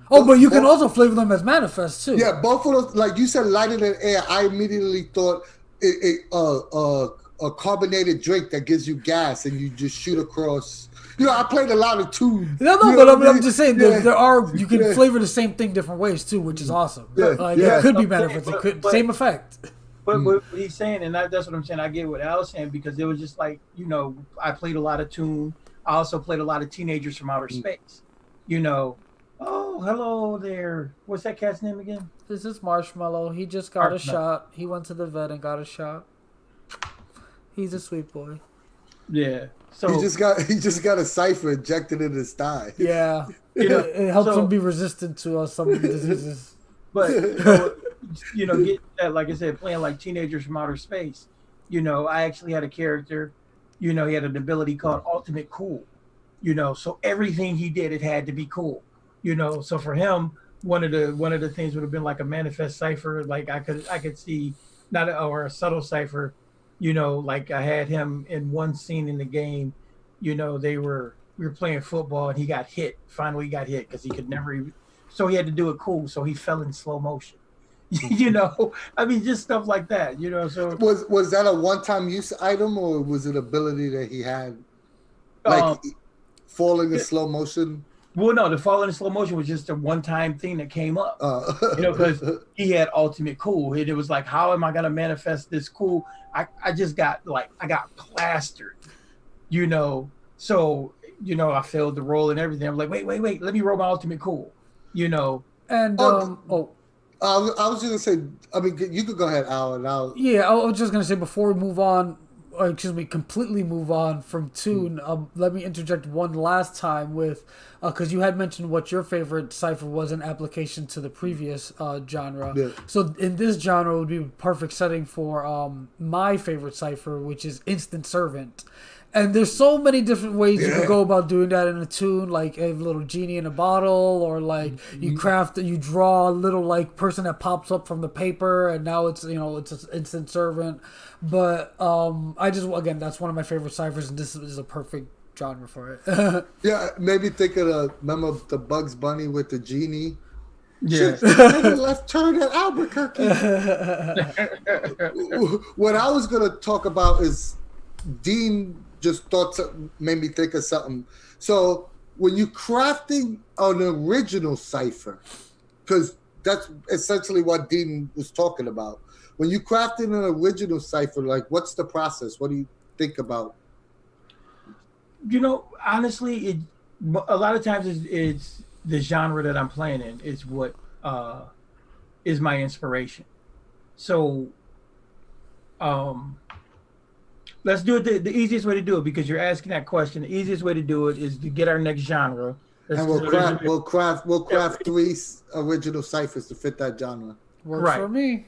But you can also flavor them as manifests too. Yeah, both of those, like you said, lighter than air. I immediately thought a carbonated drink that gives you gas and you just shoot across. You know, I played a lot of tunes. No, but I'm just saying you can flavor the same thing different ways too, which is awesome. It could be manifest. It could same effect. But what he's saying, and that's what I'm saying. I get what Al's saying, because it was just like, you know, I played a lot of Toon. I also played a lot of Teenagers from Outer Space. You know, oh, hello there. What's that cat's name again? This is Marshmallow. He just got a shot. He went to the vet and got a shot. He's a sweet boy. Yeah. So he just got a cipher injected in his thigh. Yeah. It helps him be resistant to some diseases. But you know, get that, like I said, playing like Teenagers from Outer Space. You know, I actually had a character. You know, he had an ability called Ultimate Cool. You know, so everything he did, it had to be cool. You know, so for him, one of the things would have been like a manifest cipher. Like I could see or a subtle cipher. You know, like I had him in one scene in the game. You know, we were playing football and he got hit. Finally, he got hit because he could never even. So he had to do it cool. So he fell in slow motion. You know, I mean, just stuff like that. You know, so was that a one-time use item, or was it ability that he had, like falling in slow motion? Well, no, the falling in slow motion was just a one-time thing that came up. You know, because he had ultimate cool. And it was like, how am I going to manifest this cool? I just got I got plastered, you know. So, you know, I failed the roll and everything. I'm like, wait, let me roll my ultimate cool, you know. And, I was just going to say, I mean, you could go ahead, Al. Yeah, I was just going to say, before we move on, completely move on from Toon, let me interject one last time with, because you had mentioned what your favorite cipher was in application to the previous genre. Yeah. So in this genre would be a perfect setting for my favorite cipher, which is Instant Servant. And there's so many different ways you can go about doing that in a Toon, like a little genie in a bottle, or like you draw a little like person that pops up from the paper, and now it's, you know, it's an Instant Servant. But again, that's one of my favorite ciphers, and this is a perfect genre for it. Yeah, maybe think of remember the Bugs Bunny with the genie. Yeah. Left turn at Albuquerque. What I was gonna talk about is Dean just made me think of something. So when you're crafting an original cipher, because that's essentially what Dean was talking about. When you're crafting an original cipher, like, what's the process? What do you think about? You know, honestly, a lot of times it's the genre that I'm playing in is what is my inspiration. So, let's do it the easiest way to do it, because you're asking that question. The easiest way to do it is to get our next genre. And we'll craft 3 original ciphers to fit that genre. Works for me.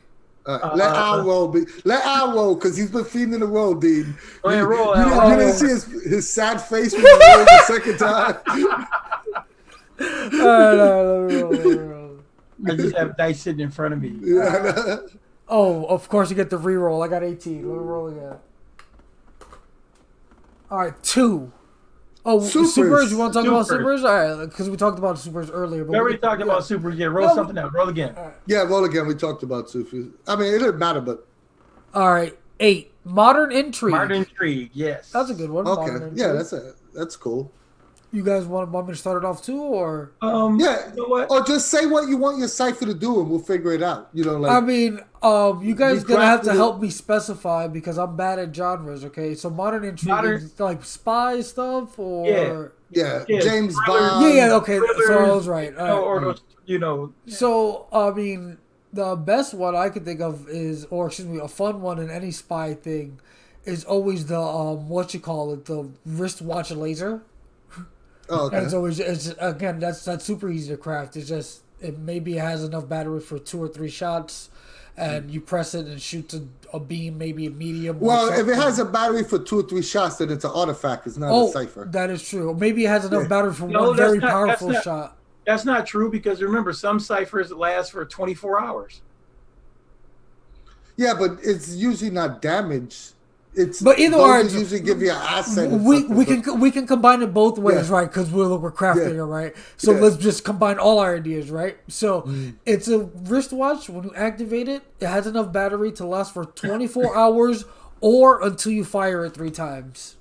Let Al roll because he's been feeding the roll, Dean. Go ahead, roll. You didn't see his sad face when he rolled the second time. Let me roll. I just have dice sitting in front of me. Of course you get the reroll. I got 18. Let me roll again. All right, 2. Oh, supers. You want to talk about supers? All right, because we talked about supers earlier. But we already talked about supers. Yeah, roll something else. Roll again. Right. Yeah, roll again. We talked about supers. I mean, it didn't matter, but. All right, 8. Modern Intrigue. Modern Intrigue, yes. That's a good one. Okay, yeah, that's cool. You guys want me to start it off too, or yeah, you know what? Or just say what you want your cipher to do, and we'll figure it out. You know, like I mean, you guys gonna have to help me specify because I'm bad at genres. Okay, so modern intrigue is like spy stuff, or yeah, James Bond. Yeah, okay, so I was right. So I mean, the best one I could think of is, a fun one in any spy thing, is always the the wristwatch laser. Oh, okay. And that's super easy to craft. It's just it maybe has enough battery for 2 or 3 shots, and you press it and it shoots a beam, maybe a medium. Well, if it has a battery for 2 or 3 shots, then it's an artifact. It's not a cipher. That is true. Maybe it has enough battery for No, one very powerful shot. That's not true because remember, some ciphers last for 24 hours. Yeah, but it's usually not damage. But either way, usually give you an asset. We can combine it both ways, right? Because we're crafting it, right? So let's just combine all our ideas, right? So it's a wristwatch. When you activate it, it has enough battery to last for 24 hours or until you fire it 3 times.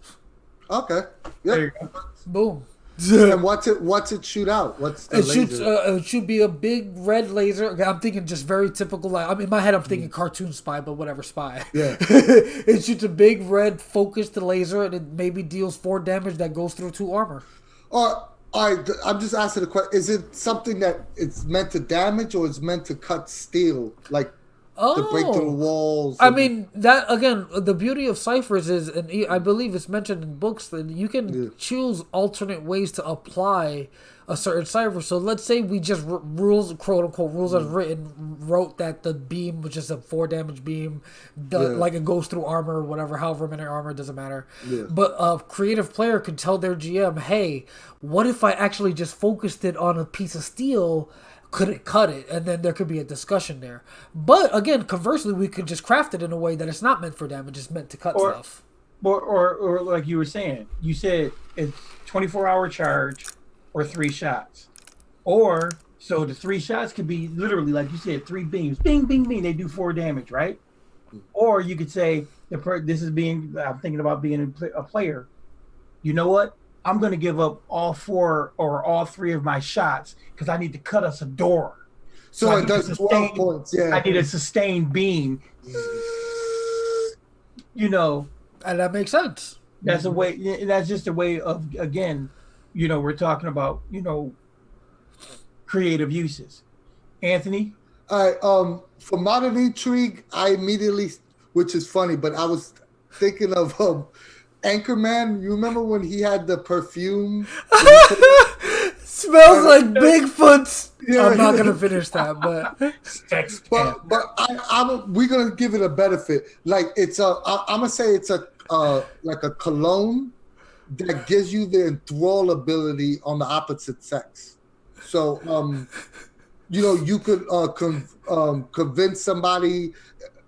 Okay. Yeah. There you go. Boom. And what's it shoot out? What's the laser? It should be a big red laser. I'm thinking just very typical. Like, I mean, in my head, I'm thinking cartoon spy, but whatever spy. Yeah. It shoots a big red focused laser, and it maybe deals 4 damage that goes through 2 armor. I'm just asking the question: is it something that it's meant to damage, or it's meant to cut steel, like to break through the walls? I mean, that again, the beauty of ciphers is, and I believe it's mentioned in books, that you can choose alternate ways to apply a certain cipher. So let's say we just rules, quote unquote, rules as written, wrote that the beam was just a 4 damage beam, like it goes through armor or whatever, however many armor, doesn't matter. Yeah. But a creative player could tell their GM, hey, what if I actually just focused it on a piece of steel? Could it cut it? And then there could be a discussion there. But again, conversely, we could just craft it in a way that it's not meant for damage, it's meant to cut stuff. Or like you were saying, you said it's 24-hour charge or 3 shots. Or, so the 3 shots could be literally, like you said, 3 beams. Bing, bing, bing. They do 4 damage, right? Or you could say, I'm thinking about being a player. You know what? I'm going to give up all 4 or all 3 of my shots because I need to cut us a door. So it does 12 points. Yeah, I need a sustained beam. You know, and that makes sense. That's a way. That's just a way of, again, we're talking about creative uses. Anthony, for modern intrigue, I immediately, which is funny, but I was thinking of Anchorman. You remember when he had the perfume? Smells like Bigfoot. Yeah. I'm not gonna finish that, but we're gonna give it a benefit. Like I'm gonna say it's like a cologne that gives you the enthrall ability on the opposite sex. So you could convince somebody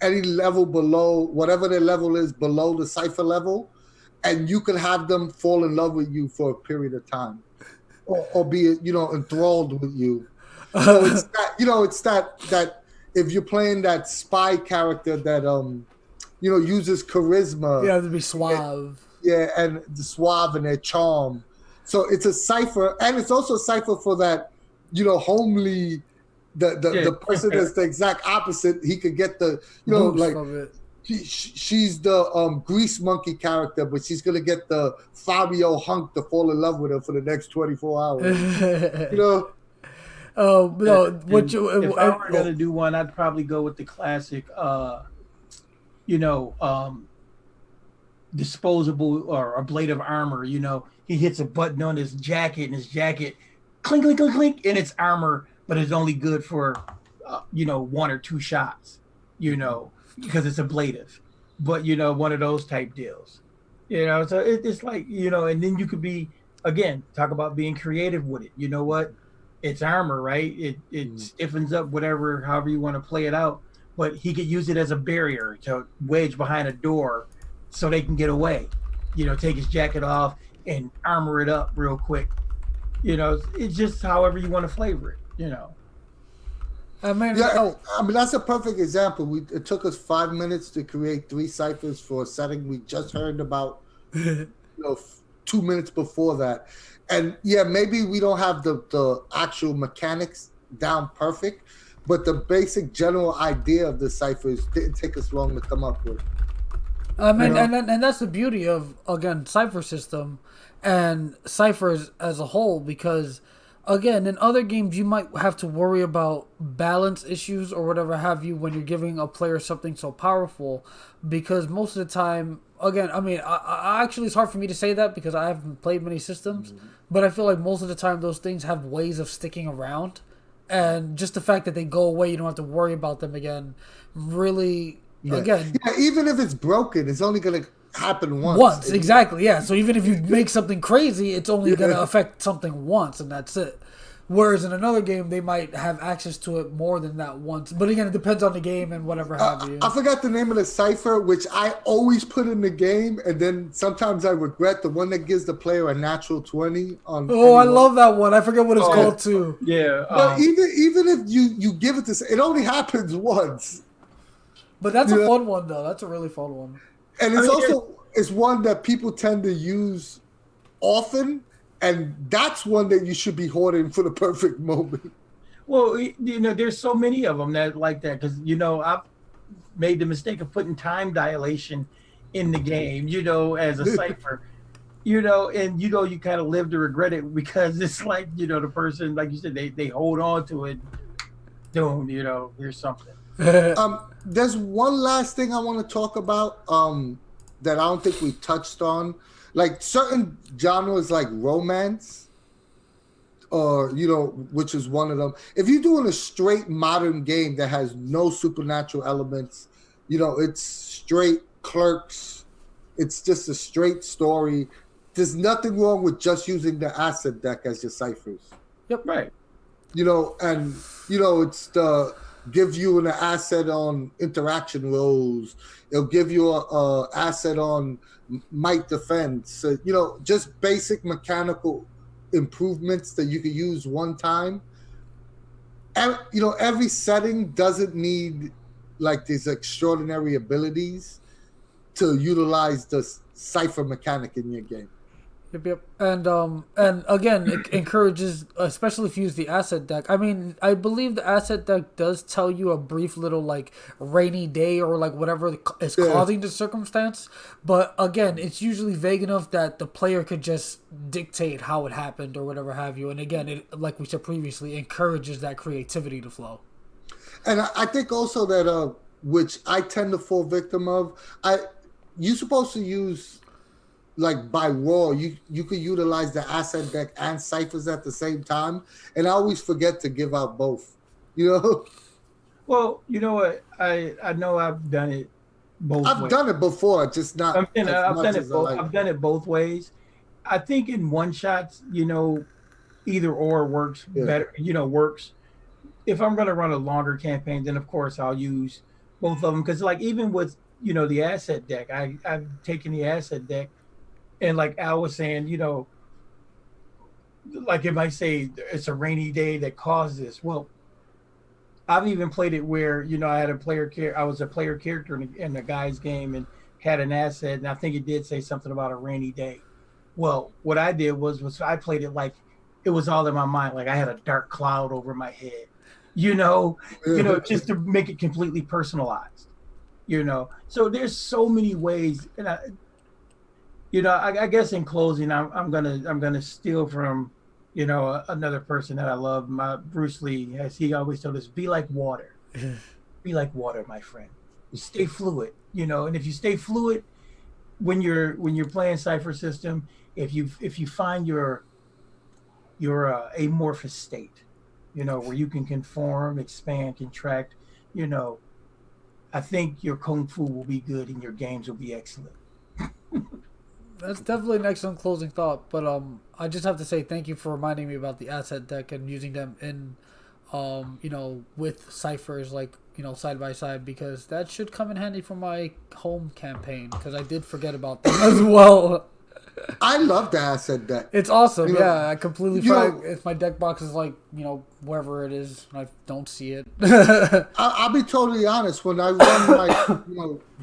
any level below, whatever their level is below the cipher level, and you can have them fall in love with you for a period of time, or be enthralled with you. So it's that it's that if you're playing that spy character that uses charisma, you have to be suave. And the suave and their charm. So it's a cipher, and it's also a cipher for that homely, the person that's the exact opposite. He could get the she's the grease monkey character, but she's gonna get the Fabio hunk to fall in love with her for the next 24 hours. Oh no! If I were gonna do one, I'd probably go with the classic, disposable or a blade of armor. He hits a button on his jacket, and his jacket clink, clink, clink, clink, and it's armor, but it's only good for 1 or 2 shots. Because it's ablative, but one of those type deals. So it's like and then you could be, again, talk about being creative with it. You know what? It's armor, right? It stiffens up however you want to play it out. But he could use it as a barrier to wedge behind a door so they can get away. Take his jacket off and armor it up real quick. It's just however you want to flavor it. I mean, that's a perfect example. It took us 5 minutes to create 3 ciphers for a setting we just heard about 2 minutes before that. And maybe we don't have the actual mechanics down perfect, but the basic general idea of the ciphers didn't take us long to come up with. I mean, and that's the beauty of, again, Cypher System and ciphers as a whole, because again, in other games, you might have to worry about balance issues or whatever have you when you're giving a player something so powerful, because most of the time, again, I mean, I actually, it's hard for me to say that because I haven't played many systems, but I feel like most of the time those things have ways of sticking around and just the fact that they go away, you don't have to worry about them again. Really, again, even if it's broken, it's only gonna happen once. Once, exactly, yeah. So even if you make something crazy, it's only gonna affect something once, and that's it. Whereas in another game, they might have access to it more than that once. But again, it depends on the game and whatever have you. I forgot the name of the cipher, which I always put in the game, and then sometimes I regret the one that gives the player a natural 20 on. Oh, I love that one. I forget what it's called too. Yeah. But even if you give it to, it only happens once. But that's a fun one, though. That's a really fun one. And it's one that people tend to use often. And that's one that you should be hoarding for the perfect moment. Well, there's so many of them that like that because I've made the mistake of putting time dilation in the game. As a cipher, and you kind of live to regret it because it's like the person, like you said, they hold on to it. Boom, here's something. There's one last thing I want to talk about that I don't think we touched on. Like certain genres like romance or, which is one of them. If you're doing a straight modern game that has no supernatural elements, it's straight Clerks. It's just a straight story. There's nothing wrong with just using the asset deck as your ciphers. Yep. Right. It's the give you an asset on interaction rolls. It'll give you a asset on might defense. So, just basic mechanical improvements that you could use one time. And, every setting doesn't need like these extraordinary abilities to utilize the cipher mechanic in your game. Yep. And again, it encourages, especially if you use the asset deck. I mean, I believe the asset deck does tell you a brief little like rainy day or like whatever is causing the circumstance. But again, it's usually vague enough that the player could just dictate how it happened or whatever have you. And again, it, like we said previously, encourages that creativity to flow. And I think also that, which I tend to fall victim of, you're supposed to use. Like by raw, you could utilize the asset deck and ciphers at the same time, and I always forget to give out both. Well, you know what? I know I've done it both. I've done it before, just not. I've done it both. I've done it both ways. I think in one shots, either or works better. Works. If I'm going to run a longer campaign, then of course I'll use both of them because, like, even with the asset deck, I've taken the asset deck. And like Al was saying, like if I say it's a rainy day that caused this, well, I've even played it where, I had I was a player character in the guy's game and had an asset. And I think it did say something about a rainy day. Well, what I did was I played it like it was all in my mind. Like I had a dark cloud over my head, just to make it completely personalized, So there's so many ways. And I guess in closing, I'm gonna steal from, another person that I love, Bruce Lee, as he always told us, be like water, be like water, my friend. Stay fluid, and if you stay fluid when you're playing Cypher System, if you find your amorphous state, where you can conform, expand, contract, I think your kung fu will be good and your games will be excellent. That's definitely an excellent closing thought, but I just have to say thank you for reminding me about the asset deck and using them in, with ciphers, like, side by side, because that should come in handy for my home campaign, because I did forget about them as well. I love the asset deck. It's awesome, I completely forgot. If my deck box is like, wherever it is, I don't see it. I'll be totally honest. When I run my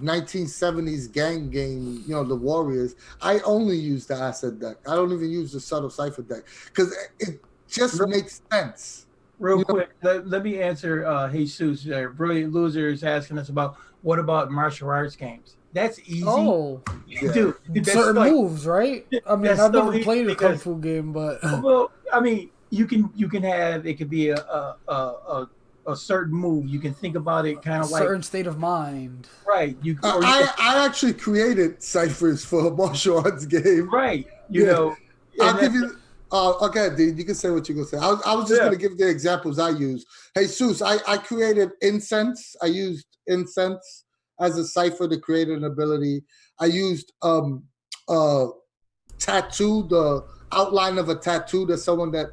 1970s gang game, the Warriors, I only use the asset deck. I don't even use the subtle cipher deck because it just makes sense. Real quick, let me answer Jesus. Brilliant Loser is asking us about what about martial arts games? That's easy. Oh, dude, certain moves, right? I mean, I've never played a kung fu game, but well, I mean, you can have it could be a certain move. You can think about it kind of like certain state of mind, right? I actually created ciphers for a martial arts game, right? I'll give you. Okay, dude, you can say what you're gonna say. I was just gonna give the examples I use. Hey, Seuss, I created incense. I used incense as a cipher to create an ability. I used tattoo, the outline of a tattoo that someone that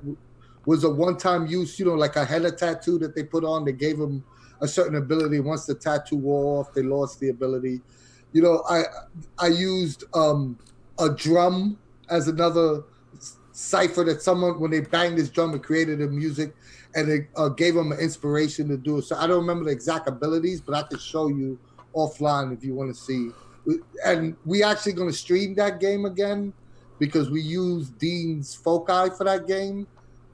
was a one-time use, like a henna tattoo that they put on. They gave them a certain ability. Once the tattoo wore off, they lost the ability. I used a drum as another cipher that someone, when they banged this drum, it created a music, and it gave them an inspiration to do it. So I don't remember the exact abilities, but I could show you offline if you want to see. And we actually going to stream that game again because we use Dean's foci for that game,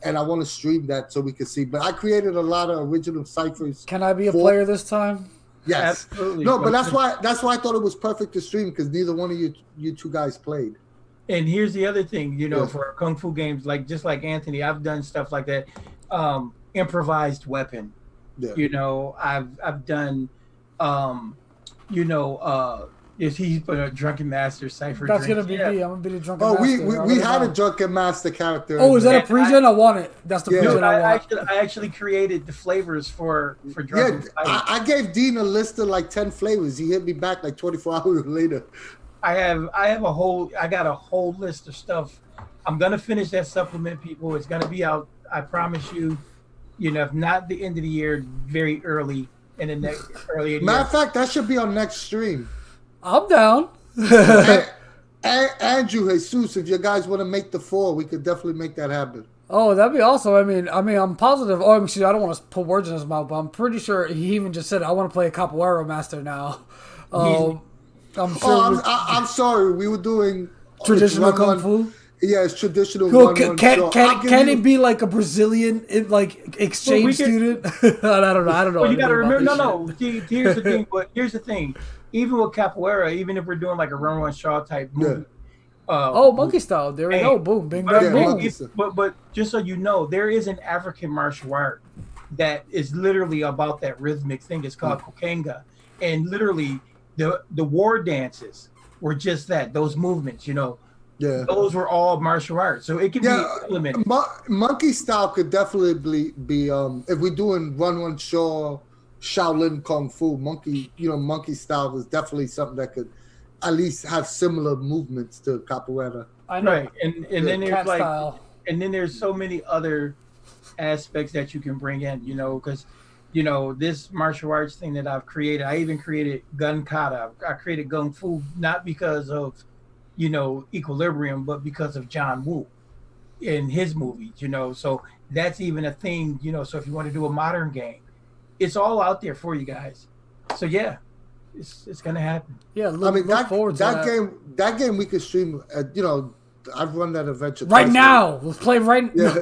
and I want to stream that so we can see. But I created a lot of original ciphers. Can I be a player this time? Yes. Absolutely. No, but that's why I thought it was perfect to stream, because neither one of you two guys played. And here's the other thing, for Kung Fu games, just like Anthony, I've done stuff like that. Improvised weapon. Yeah. I've done, if he's put a Drunken Master cipher. That's going to be me. I'm going to be the Drunken Master. We had a Drunken Master character. Oh, is that a pre-gen? I want it. That's the pre-gen I want. I actually created the flavors for Drunken. Yeah, I gave Dean a list of like 10 flavors. He hit me back like 24 hours later. I got a whole list of stuff. I'm gonna finish that supplement, people. It's gonna be out, I promise you. If not the end of the year, very early in the next early. Matter of fact, that should be on next stream. I'm down. Andrew, Jesus, if you guys want to make the 4, we could definitely make that happen. Oh, that'd be awesome. I mean, I'm positive. Oh, excuse me, I don't want to put words in his mouth, but I'm pretty sure he even just said, "I want to play a Capoeira master now." I'm sure. I'm sorry. We were doing traditional kung fu. Yeah, it's traditional. Can it be like a Brazilian exchange student? I don't know. Well, you got to remember. No. Here's the thing. But here's the thing. Even with Capoeira, even if we're doing like a Run Shaw type movie. Monkey style. There we go. Boom, bing, bang, boom. But just so you know, there is an African martial art that is literally about that rhythmic thing. It's called Kokenga, and literally. The war dances were just that, those movements, those were all martial arts. So it can be implemented. Monkey style could definitely be if we're doing Run Shaw, Shaolin Kung Fu, monkey style is definitely something that could at least have similar movements to Capoeira. I know. Right. And then there's and then there's so many other aspects that you can bring in, because this martial arts thing that I've created, I even created gun kata. I created gung fu, not because of, equilibrium, but because of John Woo in his movies, so that's even a thing, so if you want to do a modern game, it's all out there for you guys. So yeah, it's going to happen. Yeah. Look forward to that game we could stream, I've run that adventure right now. Let's play right now.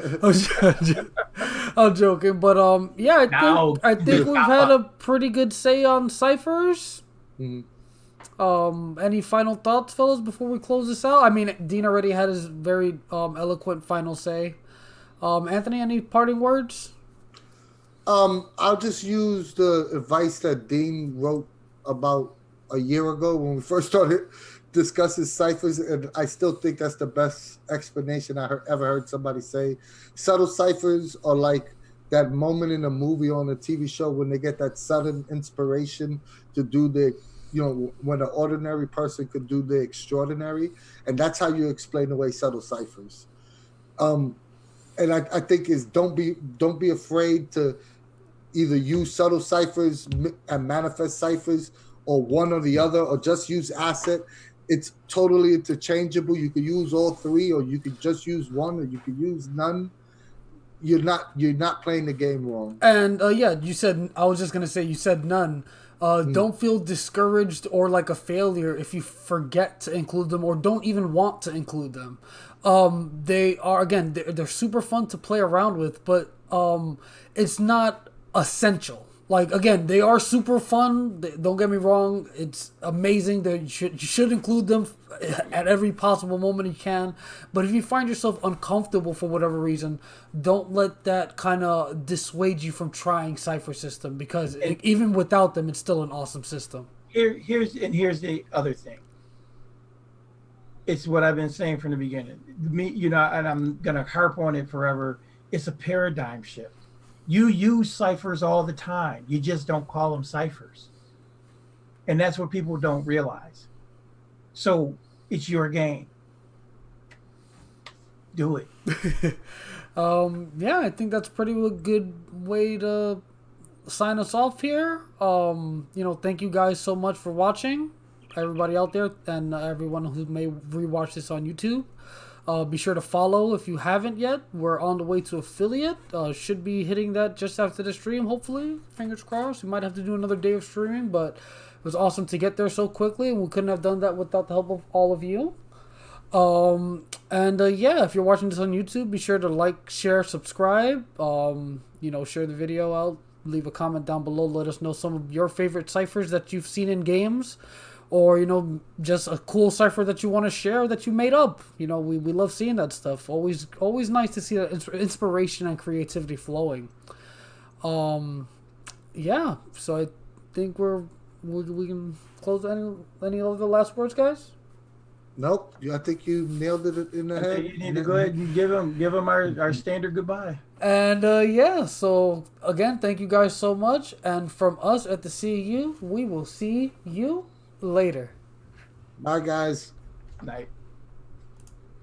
I'm joking, but I think we've had a pretty good say on ciphers. Mm-hmm. Any final thoughts, fellas, before we close this out? I mean, Dean already had his very eloquent final say. Anthony, any parting words? I'll just use the advice that Dean wrote about a year ago when we first started discusses ciphers, and I still think that's the best explanation I ever heard somebody say. Subtle ciphers are like that moment in a movie or on a TV show when they get that sudden inspiration to do when an ordinary person could do the extraordinary, and that's how you explain away subtle ciphers. And I think is don't be afraid to either use subtle ciphers and manifest ciphers, or one or the other, or just use asset. It's totally interchangeable. You could use all 3, or you could just use one, or you could use none. You're not playing the game wrong. And you said, I was just gonna say, you said none. Don't feel discouraged or like a failure if you forget to include them or don't even want to include them. They are, again, they're super fun to play around with, but it's not essential. Like, again, they are super fun. Don't get me wrong. It's amazing. You should include them at every possible moment you can. But if you find yourself uncomfortable for whatever reason, don't let that kind of dissuade you from trying Cypher System, because even without them, it's still an awesome system. Here's the other thing. it's what I've been saying from the beginning. Me, you know, and I'm gonna harp on it forever. It's a paradigm shift. You use ciphers all the time. You just don't call them ciphers, and that's what people don't realize. So it's your game. Do it. Yeah, I think that's pretty good way to sign us off here. Thank you guys so much for watching, everybody out there, and everyone who may rewatch this on YouTube. Be sure to follow if you haven't yet. We're on the way to affiliate. Should be hitting that just after the stream, hopefully. Fingers crossed. We might have to do another day of streaming, but it was awesome to get there so quickly, and we couldn't have done that without the help of all of you. Yeah, if you're watching this on YouTube, be sure to like, share, subscribe. Share the video out. Leave a comment down below. Let us know some of your favorite ciphers that you've seen in games, or just a cool cipher that you want to share that you made up. We love seeing that stuff. Always nice to see that inspiration and creativity flowing. Yeah. So I think we can close. Any other last words, guys? Nope. I think you nailed it in the head. You need to go ahead and give them our standard goodbye. And so again, thank you guys so much. And from us at the CU, we will see you later. Bye, guys. Night.